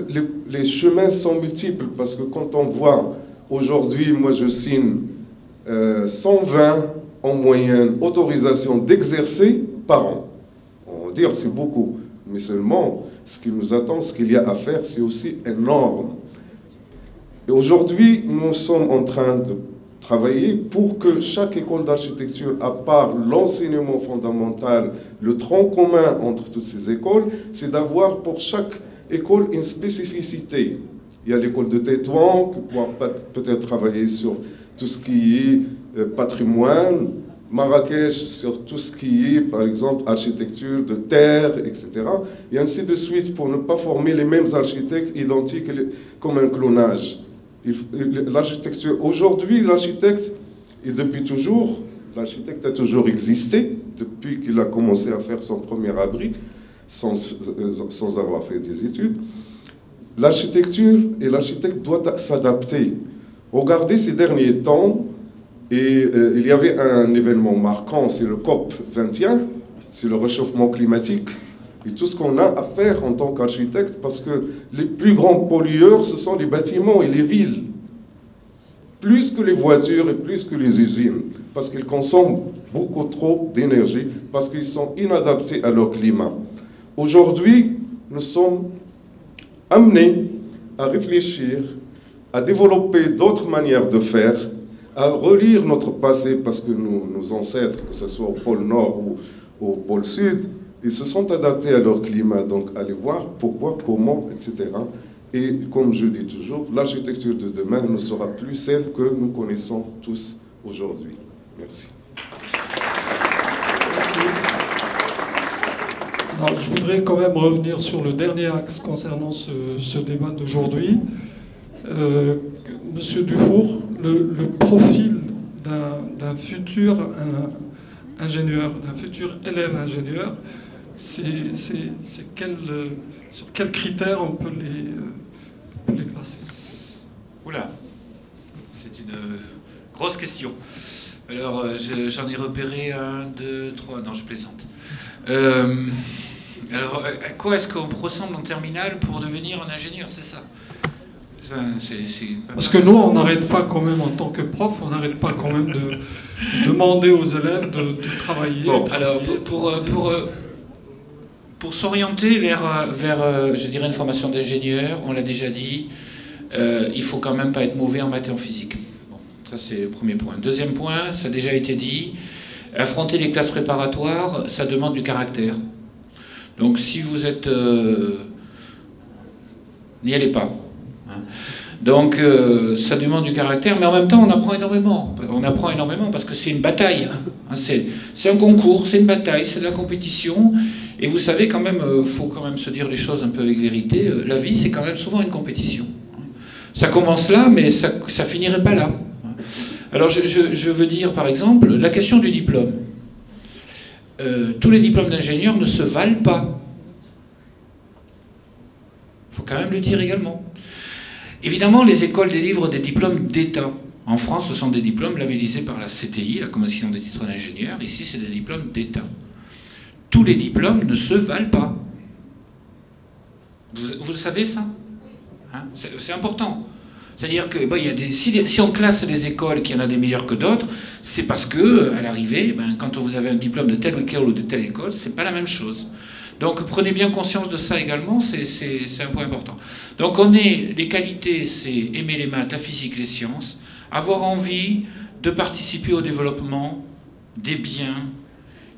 les chemins sont multiples parce que quand on voit aujourd'hui, moi je signe 120 en moyenne autorisations d'exercer par an. On va dire c'est beaucoup, mais seulement ce qui nous attend, ce qu'il y a à faire, c'est aussi énorme. Et aujourd'hui, nous sommes en train de travailler pour que chaque école d'architecture, à part l'enseignement fondamental, le tronc commun entre toutes ces écoles, c'est d'avoir pour chaque école une spécificité. Il y a l'école de Tétouan qui pourra peut-être travailler sur tout ce qui est patrimoine, Marrakech sur tout ce qui est, par exemple, architecture de terre, etc. Et ainsi de suite, pour ne pas former les mêmes architectes identiques comme un clonage. L'architecture, aujourd'hui, l'architecte, et depuis toujours, l'architecte a toujours existé, depuis qu'il a commencé à faire son premier abri, sans avoir fait des études. L'architecture et l'architecte doivent s'adapter. Regardez ces derniers temps, et il y avait un événement marquant, c'est le COP 21, c'est le réchauffement climatique. Et tout ce qu'on a à faire en tant qu'architecte, parce que les plus grands pollueurs, ce sont les bâtiments et les villes. Plus que les voitures et plus que les usines. Parce qu'ils consomment beaucoup trop d'énergie, parce qu'ils sont inadaptés à leur climat. Aujourd'hui, nous sommes amenés à réfléchir, à développer d'autres manières de faire, à relire notre passé, parce que nos ancêtres, que ce soit au pôle Nord ou au pôle Sud, ils se sont adaptés à leur climat, donc allez voir pourquoi, comment, etc. Et comme je dis toujours, l'architecture de demain ne sera plus celle que nous connaissons tous aujourd'hui. Merci. Merci. Alors, je voudrais quand même revenir sur le dernier axe concernant ce débat d'aujourd'hui. Monsieur Dufour, le profil d'un futur ingénieur, d'un futur élève ingénieur, sur quels critères on peut les classer? Oula, c'est une grosse question. Alors, j'en ai repéré 1, 2, 3, non, je plaisante. Alors, à quoi est-ce qu'on ressemble en terminale pour devenir un ingénieur, c'est ça? Parce que nous, on n'arrête pas quand même, en tant que prof, on n'arrête pas quand même de demander aux élèves de travailler. Bon, alors, pour s'orienter vers, je dirais, une formation d'ingénieur, on l'a déjà dit, il faut quand même pas être mauvais en maths et en physique. Bon, ça, c'est le premier point. Deuxième point, ça a déjà été dit, affronter les classes préparatoires, ça demande du caractère. Donc, si vous êtes... n'y allez pas. Donc ça demande du caractère, mais en même temps on apprend énormément. On apprend énormément parce que c'est une bataille. C'est un concours, c'est une bataille, c'est de la compétition. Et vous savez quand même, faut quand même se dire les choses un peu avec vérité. La vie c'est quand même souvent une compétition. Ça commence là, mais ça finirait pas là. Alors je veux dire par exemple la question du diplôme. Tous les diplômes d'ingénieurs ne se valent pas. Il faut quand même le dire également. Évidemment, les écoles délivrent des diplômes d'État. En France, ce sont des diplômes labellisés par la CTI, la Commission des titres d'ingénieur. Ici, c'est des diplômes d'État. Tous les diplômes ne se valent pas. Vous savez ça, hein? C'est important. C'est-à-dire que si on classe les écoles qu'il y en a des meilleures que d'autres, c'est parce que, à l'arrivée, quand vous avez un diplôme de telle école ou de telle école, c'est pas la même chose. Donc prenez bien conscience de ça également, c'est un point important. Donc les qualités, c'est aimer les maths, la physique, les sciences, avoir envie de participer au développement des biens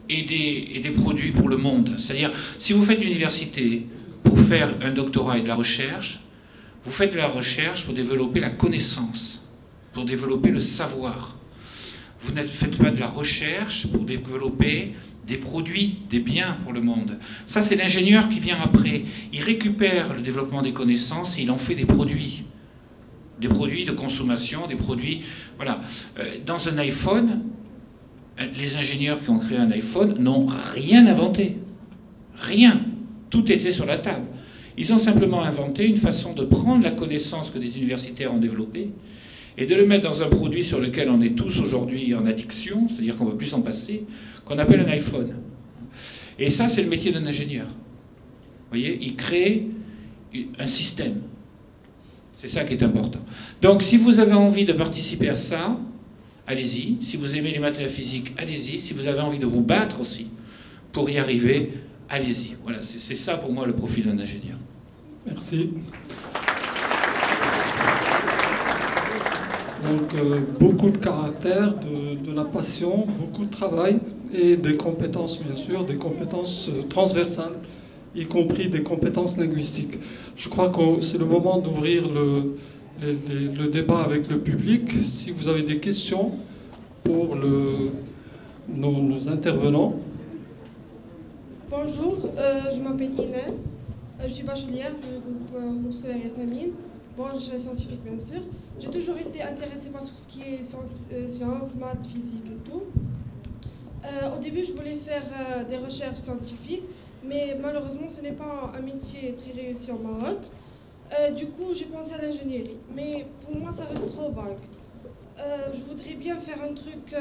et des produits pour le monde. C'est-à-dire, si vous faites l'université pour faire un doctorat et de la recherche, vous faites de la recherche pour développer la connaissance, pour développer le savoir. Vous ne faites pas de la recherche pour développer des produits, des biens pour le monde. Ça, c'est l'ingénieur qui vient après. Il récupère le développement des connaissances et il en fait des produits. Des produits de consommation, des produits... Voilà. Dans un iPhone, les ingénieurs qui ont créé un iPhone n'ont rien inventé. Rien. Tout était sur la table. Ils ont simplement inventé une façon de prendre la connaissance que des universitaires ont développée et de le mettre dans un produit sur lequel on est tous aujourd'hui en addiction, c'est-à-dire qu'on ne peut plus s'en passer, qu'on appelle un iPhone. Et ça, c'est le métier d'un ingénieur. Vous voyez, il crée un système. C'est ça qui est important. Donc, si vous avez envie de participer à ça, allez-y. Si vous aimez les maths et la physique, allez-y. Si vous avez envie de vous battre aussi pour y arriver, allez-y. Voilà, c'est ça pour moi le profil d'un ingénieur. Merci. Donc, beaucoup de caractère, de la passion, beaucoup de travail et des compétences, bien sûr, des compétences transversales, y compris des compétences linguistiques. Je crois que c'est le moment d'ouvrir le débat avec le public. Si vous avez des questions pour nos intervenants. Bonjour, je m'appelle Inès, je suis bachelière du groupe scolaire Yassamine. Bon, je suis scientifique bien sûr. J'ai toujours été intéressée par tout ce qui est sciences, maths, physique et tout. Au début, je voulais faire des recherches scientifiques, mais malheureusement, ce n'est pas un métier très réussi au Maroc. Du coup, j'ai pensé à l'ingénierie, mais pour moi, ça reste trop vague. Je voudrais bien faire un truc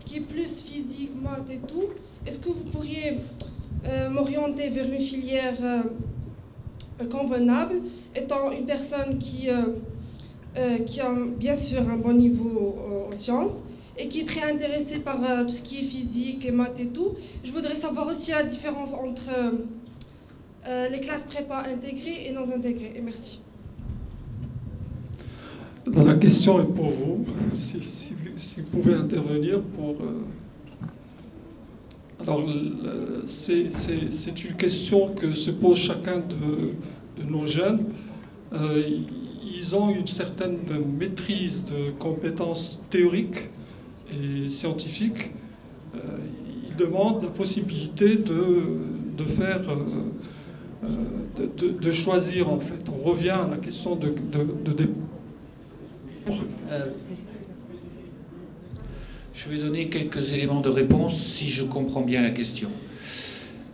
qui est plus physique, maths et tout. Est-ce que vous pourriez m'orienter vers une filière convenable, étant une personne qui a bien sûr un bon niveau aux sciences et qui est très intéressée par tout ce qui est physique et maths et tout. Je voudrais savoir aussi la différence entre les classes prépa intégrées et non intégrées. Et merci. La question est pour vous, si vous pouvez intervenir pour... Alors, c'est une question que se pose chacun de nos jeunes. Ils ont une certaine maîtrise de compétences théoriques et scientifiques. Ils demandent la possibilité de faire, de choisir en fait. On revient à la question de Je vais donner quelques éléments de réponse si je comprends bien la question.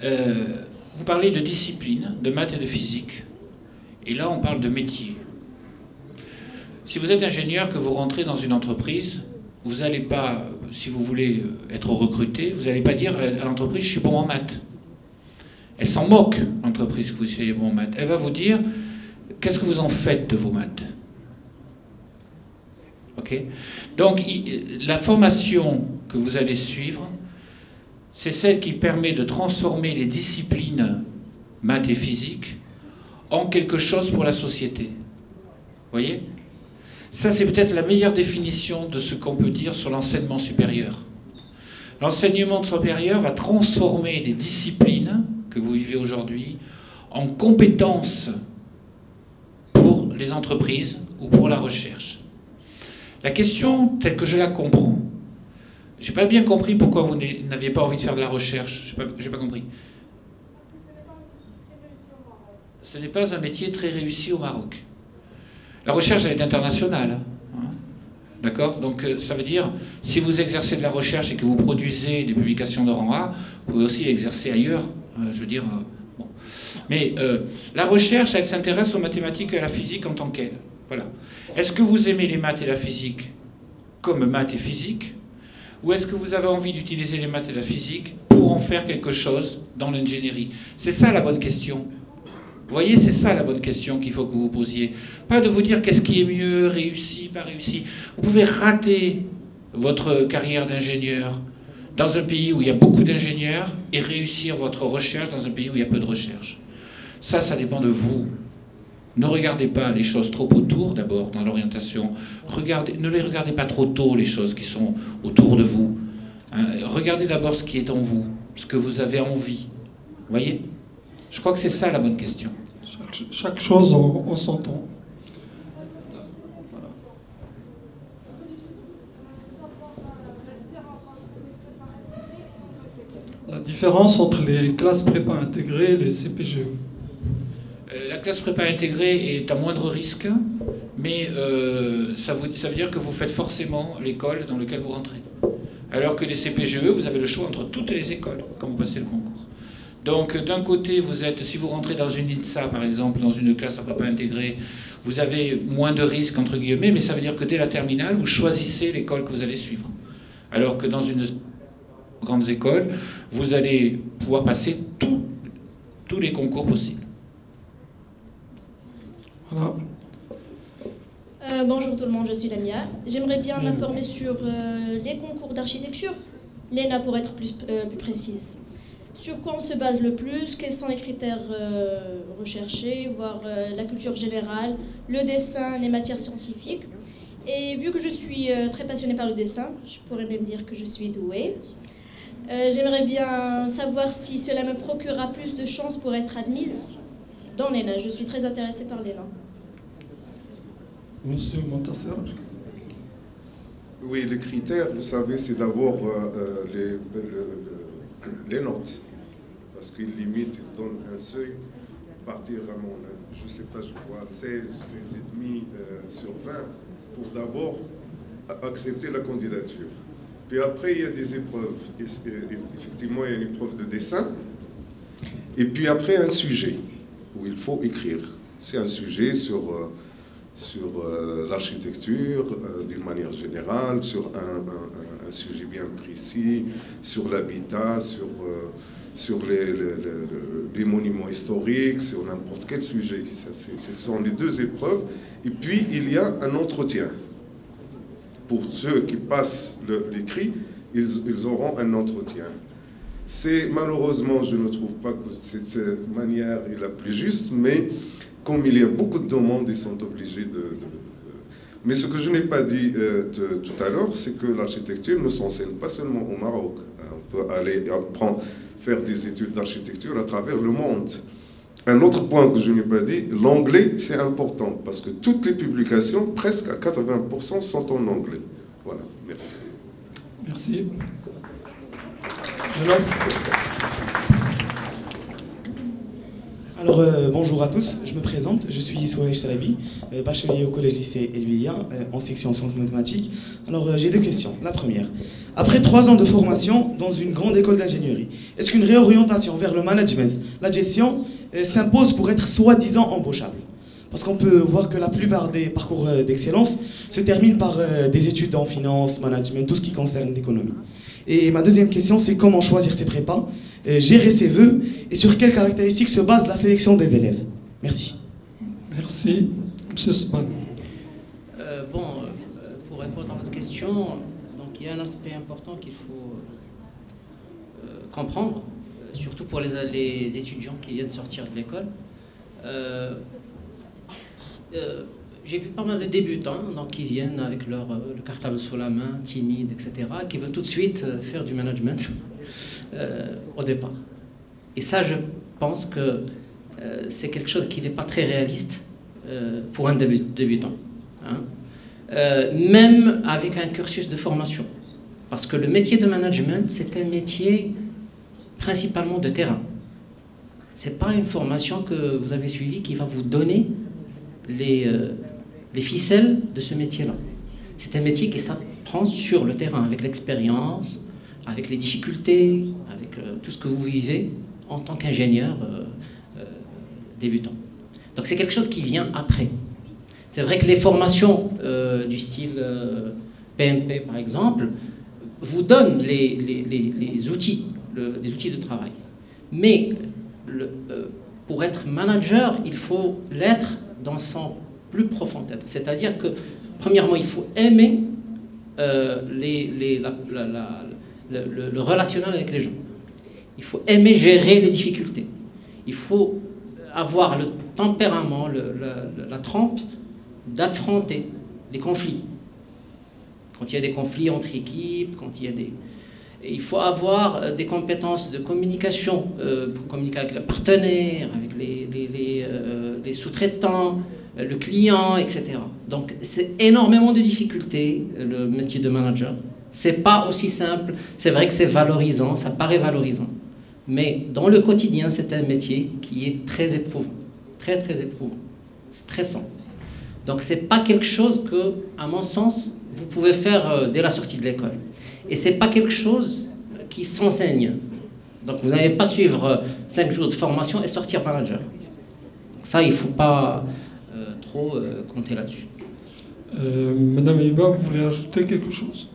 Vous parlez de discipline, de maths et de physique. Et là, on parle de métier. Si vous êtes ingénieur, que vous rentrez dans une entreprise, vous n'allez pas, si vous voulez être recruté, vous n'allez pas dire à l'entreprise « je suis bon en maths ». Elle s'en moque, l'entreprise, que vous soyez bon en maths. Elle va vous dire « qu'est-ce que vous en faites de vos maths ?» Okay. Donc, la formation que vous allez suivre, c'est celle qui permet de transformer les disciplines maths et physique en quelque chose pour la société. Vous voyez? Ça, c'est peut-être la meilleure définition de ce qu'on peut dire sur l'enseignement supérieur. L'enseignement supérieur va transformer les disciplines que vous vivez aujourd'hui en compétences pour les entreprises ou pour la recherche. La question, telle que je la comprends, je n'ai pas bien compris pourquoi vous n'aviez pas envie de faire de la recherche. Je n'ai pas compris. Ce n'est pas un métier très réussi au Maroc. La recherche, elle est internationale. Hein, d'accord? Donc, ça veut dire, si vous exercez de la recherche et que vous produisez des publications de rang A, vous pouvez aussi l'exercer ailleurs. Je veux dire... bon. Mais la recherche, elle s'intéresse aux mathématiques et à la physique en tant qu'elle. Voilà. Est-ce que vous aimez les maths et la physique comme maths et physique, ou est-ce que vous avez envie d'utiliser les maths et la physique pour en faire quelque chose dans l'ingénierie? C'est ça la bonne question. Vous voyez, c'est ça la bonne question qu'il faut que vous vous posiez. Pas de vous dire qu'est-ce qui est mieux, réussi, pas réussi. Vous pouvez rater votre carrière d'ingénieur dans un pays où il y a beaucoup d'ingénieurs et réussir votre recherche dans un pays où il y a peu de recherche. Ça dépend de vous. Ne regardez pas les choses trop autour, d'abord, dans l'orientation. Ne les regardez pas trop tôt, les choses qui sont autour de vous. Hein, regardez d'abord ce qui est en vous, ce que vous avez envie. Vous voyez? Je crois que c'est ça la bonne question. Chaque chose en son temps. Voilà. La différence entre les classes prépa intégrées et les CPGE. La classe prépa intégrée est à moindre risque, mais ça veut dire que vous faites forcément l'école dans laquelle vous rentrez. Alors que les CPGE, vous avez le choix entre toutes les écoles quand vous passez le concours. Donc d'un côté, vous êtes, si vous rentrez dans une INSA par exemple, dans une classe à prépa intégrée, vous avez moins de risques entre guillemets, mais ça veut dire que dès la terminale, vous choisissez l'école que vous allez suivre. Alors que dans une grande école, vous allez pouvoir passer tous les concours possibles. Voilà. Bonjour tout le monde, je suis Lamia. J'aimerais bien m'informer sur les concours d'architecture, l'ENA pour être plus précise. Sur quoi on se base le plus, quels sont les critères recherchés, voire la culture générale, le dessin, les matières scientifiques. Et vu que je suis très passionnée par le dessin, je pourrais même dire que je suis douée. J'aimerais bien savoir si cela me procurera plus de chances pour être admise dans l'ENA. Je suis très intéressée par l'ENA. Monsieur Montasser. Oui, les critères, vous savez, c'est d'abord les notes. Parce qu'ils limitent, ils donnent un seuil. Partir à mon, je ne sais pas, je crois 16 16,5 sur 20 pour d'abord accepter la candidature. Puis après, il y a des épreuves. Effectivement, il y a une épreuve de dessin. Et puis après, un sujet où il faut écrire. C'est un sujet sur l'architecture d'une manière générale, sur un sujet bien précis, sur l'habitat, sur les monuments historiques, sur n'importe quel sujet. Ce sont les deux épreuves. Et puis, il y a un entretien. Pour ceux qui passent l'écrit, ils auront un entretien. C'est malheureusement, je ne trouve pas que cette manière est la plus juste, mais comme il y a beaucoup de demandes, ils sont obligés Mais ce que je n'ai pas dit tout à l'heure, c'est que l'architecture ne s'enseigne pas seulement au Maroc. On peut aller faire des études d'architecture à travers le monde. Un autre point que je n'ai pas dit, l'anglais, c'est important, parce que toutes les publications, presque à 80%, sont en anglais. Voilà, merci. Merci. Alors, bonjour à tous, je me présente, je suis Souhaïch Salabi, bachelier au collège-lycée Elbilia, en section sciences mathématiques. Alors, j'ai deux questions. La première, après 3 ans de formation dans une grande école d'ingénierie, est-ce qu'une réorientation vers le management, la gestion, s'impose pour être soi-disant embauchable? Parce qu'on peut voir que la plupart des parcours d'excellence se terminent par des études en finance, management, tout ce qui concerne l'économie. Et ma deuxième question, c'est comment choisir ses prépas, gérer ses vœux, et sur quelles caractéristiques se base la sélection des élèves. Merci. Merci. Monsieur Sman. Pour répondre à votre question, donc, il y a un aspect important qu'il faut comprendre, surtout pour les étudiants qui viennent de sortir de l'école. J'ai vu pas mal de débutants donc, qui viennent avec le cartable sous la main, timides, etc., qui veulent tout de suite faire du management au départ. Et ça, je pense que c'est quelque chose qui n'est pas très réaliste pour un débutant. Hein. Même avec un cursus de formation. Parce que le métier de management, c'est un métier principalement de terrain. Ce n'est pas une formation que vous avez suivie qui va vous donner les ficelles de ce métier-là. C'est un métier qui s'apprend sur le terrain, avec l'expérience, avec les difficultés, avec tout ce que vous vivez en tant qu'ingénieur débutant. Donc c'est quelque chose qui vient après. C'est vrai que les formations du style PMP, par exemple, vous donnent les outils, les outils de travail. Mais pour être manager, il faut l'être dans son plus profond être. C'est-à-dire que, premièrement, il faut aimer le relationnel avec les gens. Il faut aimer gérer les difficultés. Il faut avoir le tempérament, la trempe d'affronter les conflits. Quand il y a des conflits entre équipes, quand il y a des... Et il faut avoir des compétences de communication pour communiquer avec le partenaire, avec les sous-traitants, le client, etc. Donc c'est énormément de difficultés, le métier de manager. C'est pas aussi simple. C'est vrai que c'est valorisant, ça paraît valorisant. Mais dans le quotidien, c'est un métier qui est très éprouvant. Très, très éprouvant. Stressant. Donc c'est pas quelque chose que, à mon sens, vous pouvez faire dès la sortie de l'école. Et ce n'est pas quelque chose qui s'enseigne. Donc vous n'allez pas suivre 5 jours de formation et sortir manager. Ça, il ne faut pas trop compter là-dessus. Madame Iba, vous voulez ajouter quelque chose?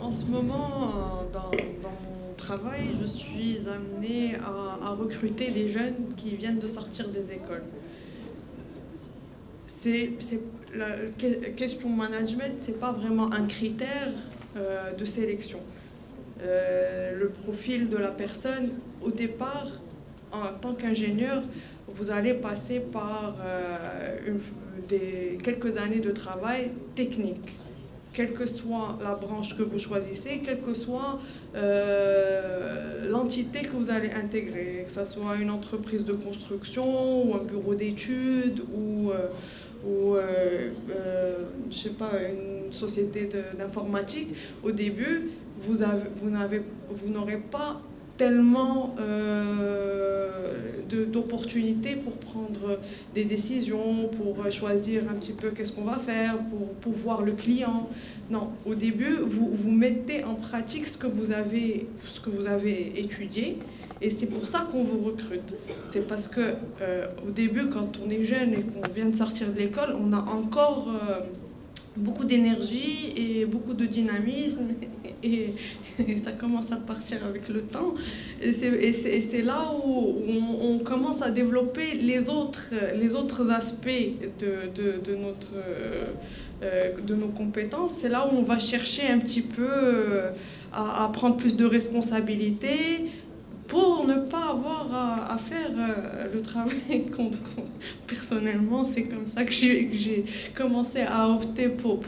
En ce moment, dans mon travail, je suis amenée à recruter des jeunes qui viennent de sortir des écoles. La question management, ce n'est pas vraiment un critère de sélection. Le profil de la personne, au départ, en tant qu'ingénieur, vous allez passer par quelques années de travail technique, quelle que soit la branche que vous choisissez, quelle que soit l'entité que vous allez intégrer, que ce soit une entreprise de construction ou un bureau d'études ou je sais pas, une société d'informatique. Au début, vous n'aurez pas tellement d'opportunités pour prendre des décisions, pour choisir un petit peu qu'est-ce qu'on va faire, pour voir le client. Non, au début, vous mettez en pratique ce que vous avez étudié, et c'est pour ça qu'on vous recrute. C'est parce que au début, quand on est jeune et qu'on vient de sortir de l'école, on a encore beaucoup d'énergie et beaucoup de dynamisme, et ça commence à partir avec le temps. Et c'est là où on commence à développer les autres aspects de nos compétences. C'est là où on va chercher un petit peu à prendre plus de responsabilités, pour ne pas avoir à faire le travail contre. Personnellement, c'est comme ça que j'ai commencé à opter pour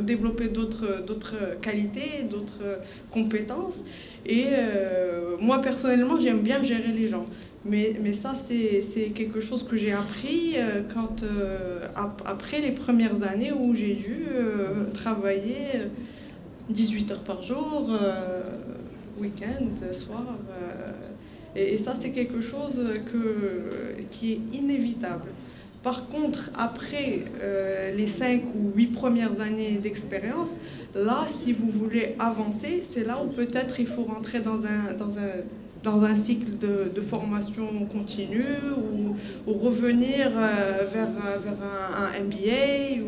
développer d'autres qualités, d'autres compétences. Et moi, personnellement, j'aime bien gérer les gens. Mais ça, c'est quelque chose que j'ai appris après les premières années où j'ai dû travailler 18 heures par jour, week-end, soir. Et ça, c'est quelque chose qui est inévitable. Par contre, après les 5 ou 8 premières années d'expérience, là, si vous voulez avancer, c'est là où peut-être il faut rentrer dans un cycle de formation continue ou revenir vers un MBA.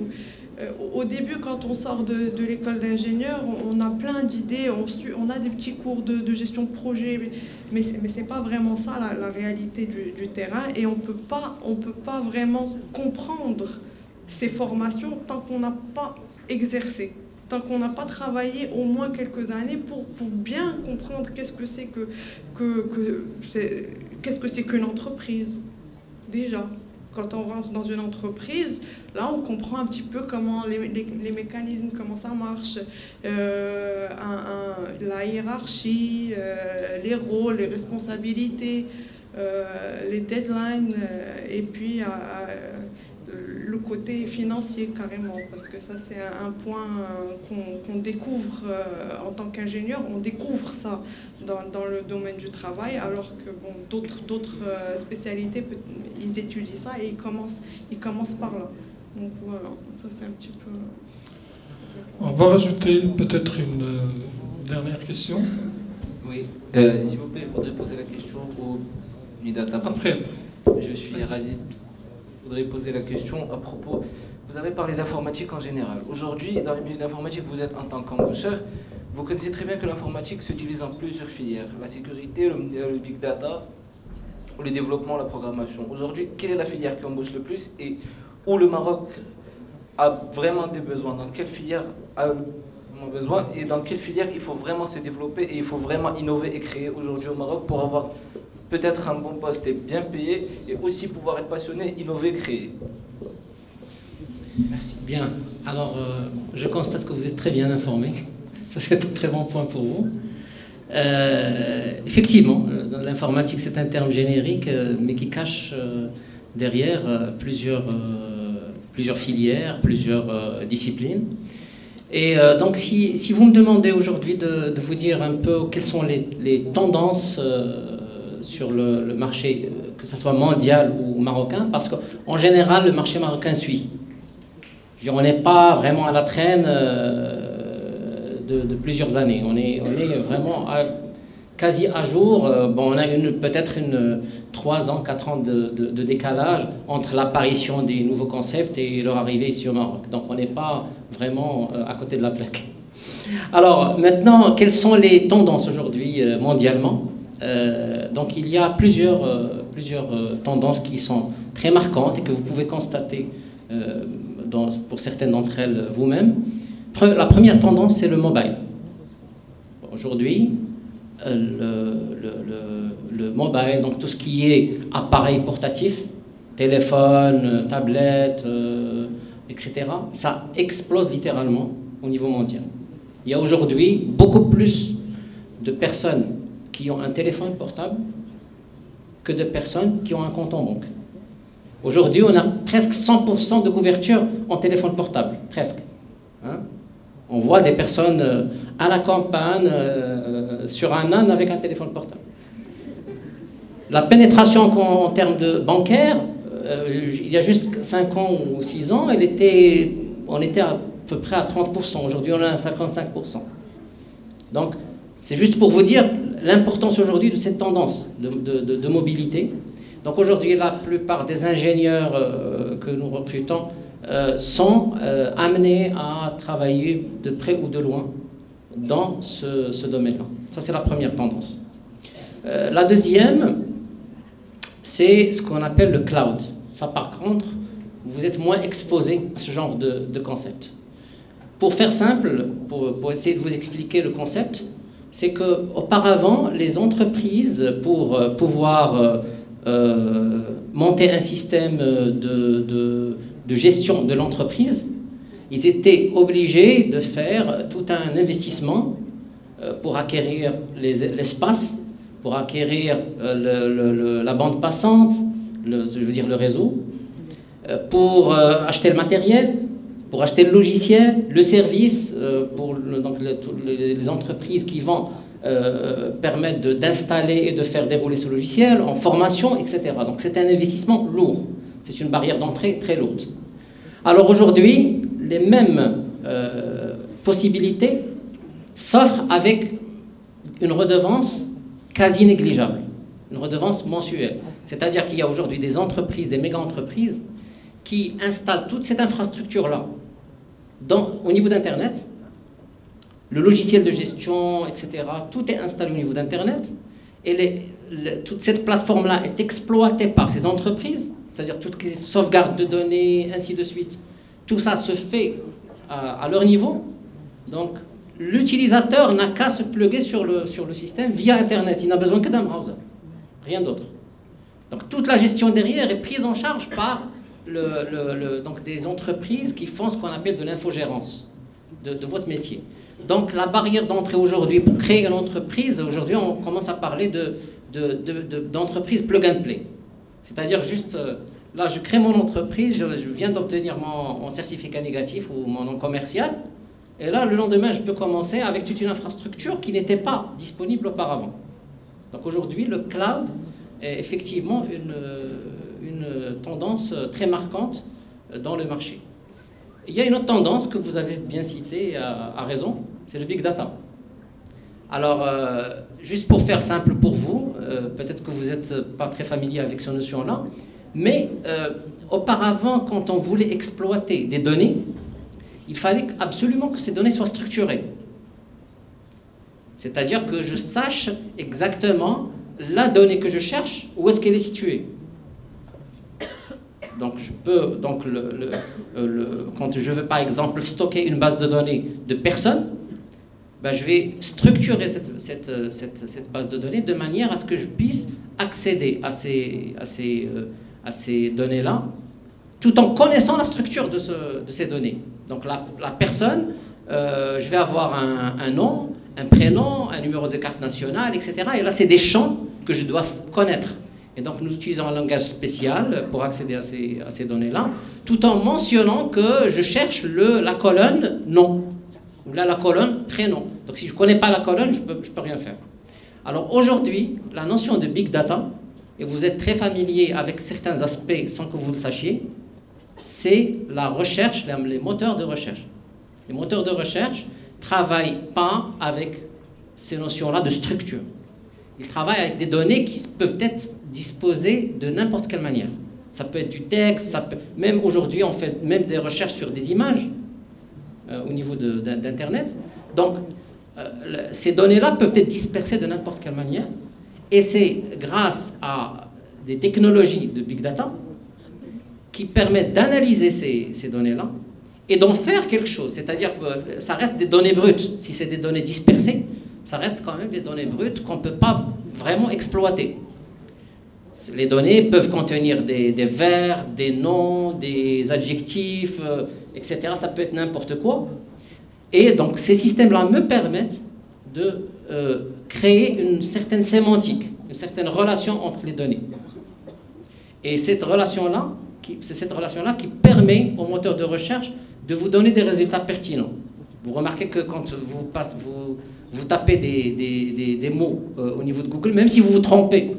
Au début, quand on sort de l'école d'ingénieur, on a plein d'idées, on a des petits cours de gestion de projet, mais ce n'est pas vraiment ça la réalité du terrain, et on peut pas vraiment comprendre ces formations tant qu'on n'a pas exercé, tant qu'on n'a pas travaillé au moins quelques années pour bien comprendre qu'est-ce que c'est qu'une entreprise, déjà. Quand on rentre dans une entreprise, là, on comprend un petit peu comment les mécanismes, comment ça marche, la hiérarchie, les rôles, les responsabilités, les deadlines, et puis le côté financier carrément, parce que ça, c'est un point qu'on découvre en tant qu'ingénieur. On découvre ça dans le domaine du travail, alors que bon, d'autres spécialités, ils étudient ça et ils commencent par là. Donc voilà, ça c'est un petit peu... On va rajouter peut-être une dernière question. Oui, s'il vous plaît, il faudrait poser la question au Nidata. Après. Je suis Radid. Je voudrais poser la question à propos... Vous avez parlé d'informatique en général. Aujourd'hui, dans le milieu d'informatique, vous êtes en tant qu'embaucheur. Vous connaissez très bien que l'informatique se divise en plusieurs filières. La sécurité, le big data, le développement, la programmation. Aujourd'hui, quelle est la filière qui embauche le plus et où le Maroc a vraiment des besoins? Dans quelle filière a vraiment besoin et dans quelle filière il faut vraiment se développer et il faut vraiment innover et créer aujourd'hui au Maroc pour avoir peut-être un bon poste et bien payé, et aussi pouvoir être passionné, innover, créer. Merci. Bien. Alors, je constate que vous êtes très bien informé. Ça, c'est un très bon point pour vous. Effectivement, l'informatique, c'est un terme générique, mais qui cache derrière plusieurs filières, plusieurs disciplines. Et donc, si vous me demandez aujourd'hui de vous dire un peu quelles sont les tendances sur le marché, que ce soit mondial ou marocain, parce qu'en général, le marché marocain suit. On n'est pas vraiment à la traîne de plusieurs années. On est vraiment quasi à jour. Bon, on a peut-être 3 ans, 4 ans de décalage entre l'apparition des nouveaux concepts et leur arrivée ici au Maroc. Donc on n'est pas vraiment à côté de la plaque. Alors maintenant, quelles sont les tendances aujourd'hui mondialement? Donc il y a plusieurs tendances qui sont très marquantes et que vous pouvez constater pour certaines d'entre elles vous-même. La première tendance, c'est le mobile. Aujourd'hui, le mobile, donc tout ce qui est appareil portatif, téléphone, tablette, etc., ça explose littéralement au niveau mondial. Il y a aujourd'hui beaucoup plus de personnes qui ont un téléphone portable que de personnes qui ont un compte en banque. Aujourd'hui, on a presque 100% de couverture en téléphone portable, presque. Hein? On voit des personnes à la campagne, sur un âne avec un téléphone portable. La pénétration en termes de bancaire, il y a juste 5 ans ou 6 ans, on était à peu près à 30%. Aujourd'hui, on est à 55%. Donc, c'est juste pour vous dire l'importance aujourd'hui de cette tendance de mobilité. Donc aujourd'hui, la plupart des ingénieurs que nous recrutons sont amenés à travailler de près ou de loin dans ce domaine-là. Ça, c'est la première tendance. La deuxième, c'est ce qu'on appelle le cloud. Ça, par contre, vous êtes moins exposé à ce genre de concept. Pour faire simple, pour essayer de vous expliquer le concept, c'est qu'auparavant, les entreprises, pour pouvoir monter un système de gestion de l'entreprise, ils étaient obligés de faire tout un investissement pour acquérir l'espace, pour acquérir la bande passante, je veux dire le réseau, pour acheter le matériel, pour acheter le logiciel, le service, donc les entreprises qui vont permettre d'installer et de faire dérouler ce logiciel, en formation, etc. Donc c'est un investissement lourd. C'est une barrière d'entrée très lourde. Alors aujourd'hui, les mêmes possibilités s'offrent avec une redevance quasi négligeable, une redevance mensuelle. C'est-à-dire qu'il y a aujourd'hui des entreprises, des méga-entreprises, qui installent toute cette infrastructure-là au niveau d'Internet, le logiciel de gestion, etc., tout est installé au niveau d'Internet, et toute cette plateforme-là est exploitée par ces entreprises, c'est-à-dire toutes les sauvegardes de données, ainsi de suite. Tout ça se fait à leur niveau. Donc, l'utilisateur n'a qu'à se plugger sur le système via Internet. Il n'a besoin que d'un browser, rien d'autre. Donc, toute la gestion derrière est prise en charge par donc des entreprises qui font ce qu'on appelle de l'infogérance de votre métier. Donc, la barrière d'entrée aujourd'hui pour créer une entreprise, aujourd'hui, on commence à parler d'entreprise plug and play. C'est-à-dire juste, là, je crée mon entreprise, je viens d'obtenir mon certificat négatif ou mon nom commercial, et là, le lendemain, je peux commencer avec toute une infrastructure qui n'était pas disponible auparavant. Donc aujourd'hui, le cloud est effectivement une tendance très marquante dans le marché. Il y a une autre tendance que vous avez bien citée à raison, c'est le big data. Alors, juste pour faire simple pour vous, peut-être que vous n'êtes pas très familier avec cette notion-là, mais auparavant, quand on voulait exploiter des données, il fallait absolument que ces données soient structurées. C'est-à-dire que je sache exactement la donnée que je cherche, où est-ce qu'elle est située. Donc, je peux, quand je veux par exemple stocker une base de données de personnes, ben, je vais structurer cette base de données de manière à ce que je puisse accéder à ces données-là, tout en connaissant la structure de ces données. Donc la personne, je vais avoir un nom, un prénom, un numéro de carte nationale, etc. Et là, c'est des champs que je dois connaître. Et donc, nous utilisons un langage spécial pour accéder à ces données-là, tout en mentionnant que je cherche la colonne nom, ou là, la colonne prénom. Donc, si je ne connais pas la colonne, je peux rien faire. Alors, aujourd'hui, la notion de big data, et vous êtes très familier avec certains aspects sans que vous le sachiez, c'est la recherche, les moteurs de recherche. Les moteurs de recherche travaille pas avec ces notions-là de structure. Il travaille avec des données qui peuvent être disposées de n'importe quelle manière. Ça peut être du texte, même aujourd'hui on fait même des recherches sur des images au niveau d'Internet. Donc ces données-là peuvent être dispersées de n'importe quelle manière. Et c'est grâce à des technologies de big data qui permettent d'analyser ces données-là et d'en faire quelque chose. C'est-à-dire que ça reste des données brutes. Si c'est des données dispersées, ça reste quand même des données brutes qu'on ne peut pas vraiment exploiter. Les données peuvent contenir des verbes, des noms, des adjectifs, etc. Ça peut être n'importe quoi. Et donc ces systèmes-là me permettent de créer une certaine sémantique, une certaine relation entre les données. Et cette relation-là, c'est cette relation-là qui permet au moteur de recherche de vous donner des résultats pertinents. Vous remarquez que quand vous tapez des mots au niveau de Google, même si vous vous trompez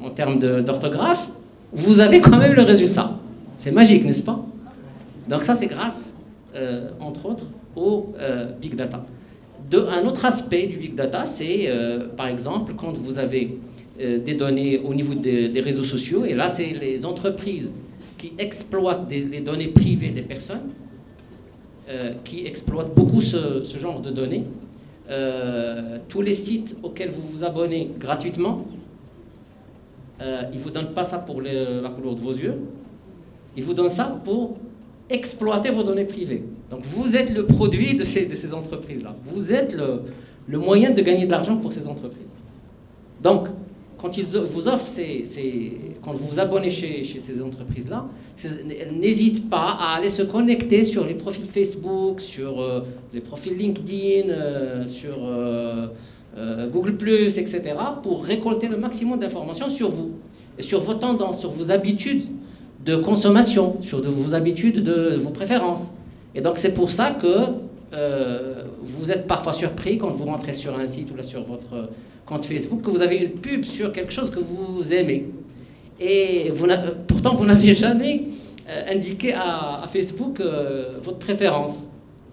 en termes d'orthographe, vous avez quand même le résultat. C'est magique, n'est-ce pas? Donc ça, c'est grâce, entre autres, au big data. Un autre aspect du big data, c'est, par exemple, quand vous avez des données au niveau des réseaux sociaux, et là, c'est les entreprises qui exploitent les données privées des personnes, qui exploitent beaucoup ce genre de données. Tous les sites auxquels vous vous abonnez gratuitement, ils ne vous donnent pas ça pour la couleur de vos yeux, ils vous donnent ça pour exploiter vos données privées. Donc vous êtes le produit de ces entreprises-là. Vous êtes le moyen de gagner de l'argent pour ces entreprises. Donc, quand ils vous offrent quand vous vous abonnez chez ces entreprises-là, elles n'hésitent pas à aller se connecter sur les profils Facebook, sur les profils LinkedIn, sur Google+, etc., pour récolter le maximum d'informations sur vous, et sur vos tendances, sur vos habitudes de consommation, sur vos habitudes, de vos préférences. Et donc c'est pour ça que vous êtes parfois surpris quand vous rentrez sur un site ou là sur votre compte Facebook, que vous avez une pub sur quelque chose que vous aimez. Et pourtant, vous n'avez jamais indiqué à Facebook votre préférence.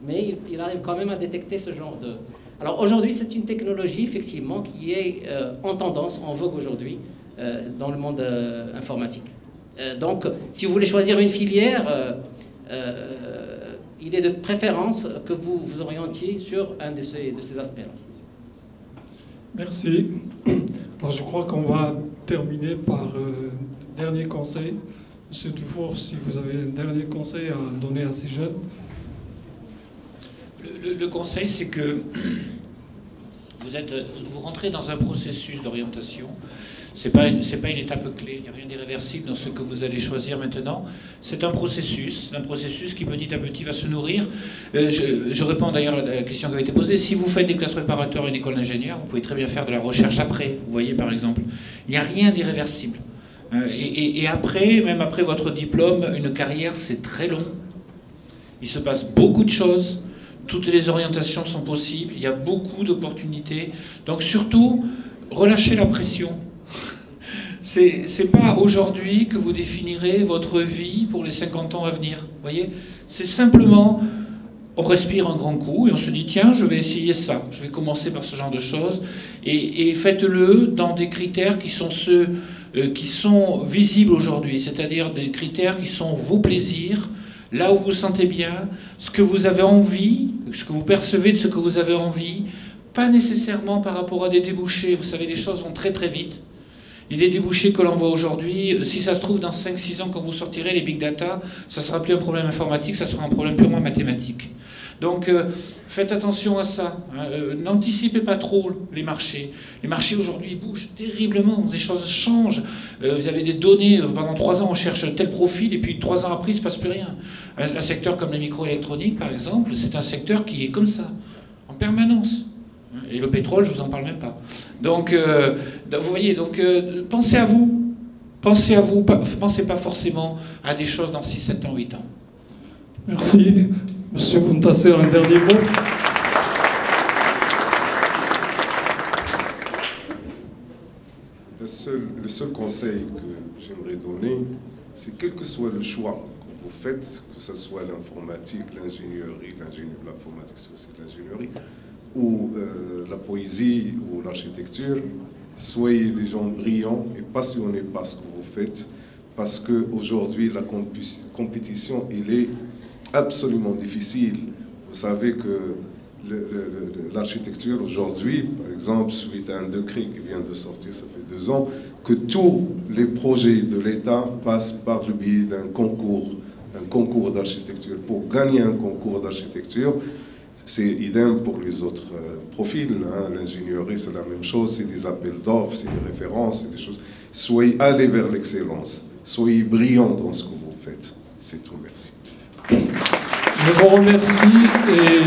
Mais il arrive quand même à détecter ce genre de... Alors aujourd'hui, c'est une technologie, effectivement, qui est en tendance, en vogue aujourd'hui, dans le monde informatique. Donc, si vous voulez choisir une filière, il est de préférence que vous vous orientiez sur un de ces aspects-là. Merci. Alors, je crois qu'on va terminer par dernier conseil. Monsieur Dufour, si vous avez un dernier conseil à donner à ces jeunes. Le conseil, c'est que vous rentrez dans un processus d'orientation. C'est pas une étape clé, il n'y a rien d'irréversible dans ce que vous allez choisir maintenant. C'est un processus qui petit à petit va se nourrir. Je réponds d'ailleurs à la question qui avait été posée. Si vous faites des classes préparatoires à une école d'ingénieur, vous pouvez très bien faire de la recherche après, vous voyez par exemple. Il n'y a rien d'irréversible. Et après, même après votre diplôme, une carrière c'est très long. Il se passe beaucoup de choses. Toutes les orientations sont possibles. Il y a beaucoup d'opportunités. Donc surtout, relâchez la pression. C'est pas aujourd'hui que vous définirez votre vie pour les 50 ans à venir. Vous voyez, c'est simplement, on respire un grand coup et on se dit tiens, je vais essayer ça. Je vais commencer par ce genre de choses et faites-le dans des critères qui sont ceux qui sont visibles aujourd'hui, c'est-à-dire des critères qui sont vos plaisirs, là où vous vous sentez bien, ce que vous avez envie, ce que vous percevez de ce que vous avez envie, pas nécessairement par rapport à des débouchés. Vous savez, les choses vont très très vite. Et les débouchés que l'on voit aujourd'hui, si ça se trouve dans 5-6 ans, quand vous sortirez les big data, ça ne sera plus un problème informatique, ça sera un problème purement mathématique. Donc faites attention à ça. N'anticipez pas trop les marchés. Les marchés aujourd'hui bougent terriblement, des choses changent. Vous avez des données, pendant 3 ans on cherche tel profil et puis 3 ans après il ne se passe plus rien. Un secteur comme la microélectronique par exemple, c'est un secteur qui est comme ça, en permanence. Et le pétrole, je ne vous en parle même pas. Donc, vous voyez, donc, pensez à vous. Pensez à vous, pensez pas forcément à des choses dans 6, 7 ans, 8 ans. Merci. Monsieur Muntasser, un dernier mot. Le seul conseil que j'aimerais donner, c'est quel que soit le choix que vous faites, que ce soit l'informatique, l'ingénierie, l'informatique c'est aussi l'ingénierie, ou la poésie ou l'architecture, soyez des gens brillants et passionnés par ce que vous faites, parce qu'aujourd'hui la compétition elle est absolument difficile. Vous savez que l'architecture aujourd'hui, par exemple, suite à un décret qui vient de sortir, ça fait 2 ans, que tous les projets de l'État passent par le biais d'un concours d'architecture. Pour gagner un concours d'architecture, c'est idem pour les autres profils. Hein. L'ingénierie, c'est la même chose, c'est des appels d'offres, c'est des références, c'est des choses. Soyez allés vers l'excellence, soyez brillants dans ce que vous faites. C'est tout, merci. Je vous remercie et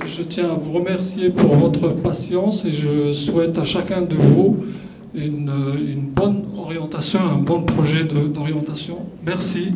je tiens à vous remercier pour votre patience et je souhaite à chacun de vous une bonne orientation, un bon projet d'orientation. Merci.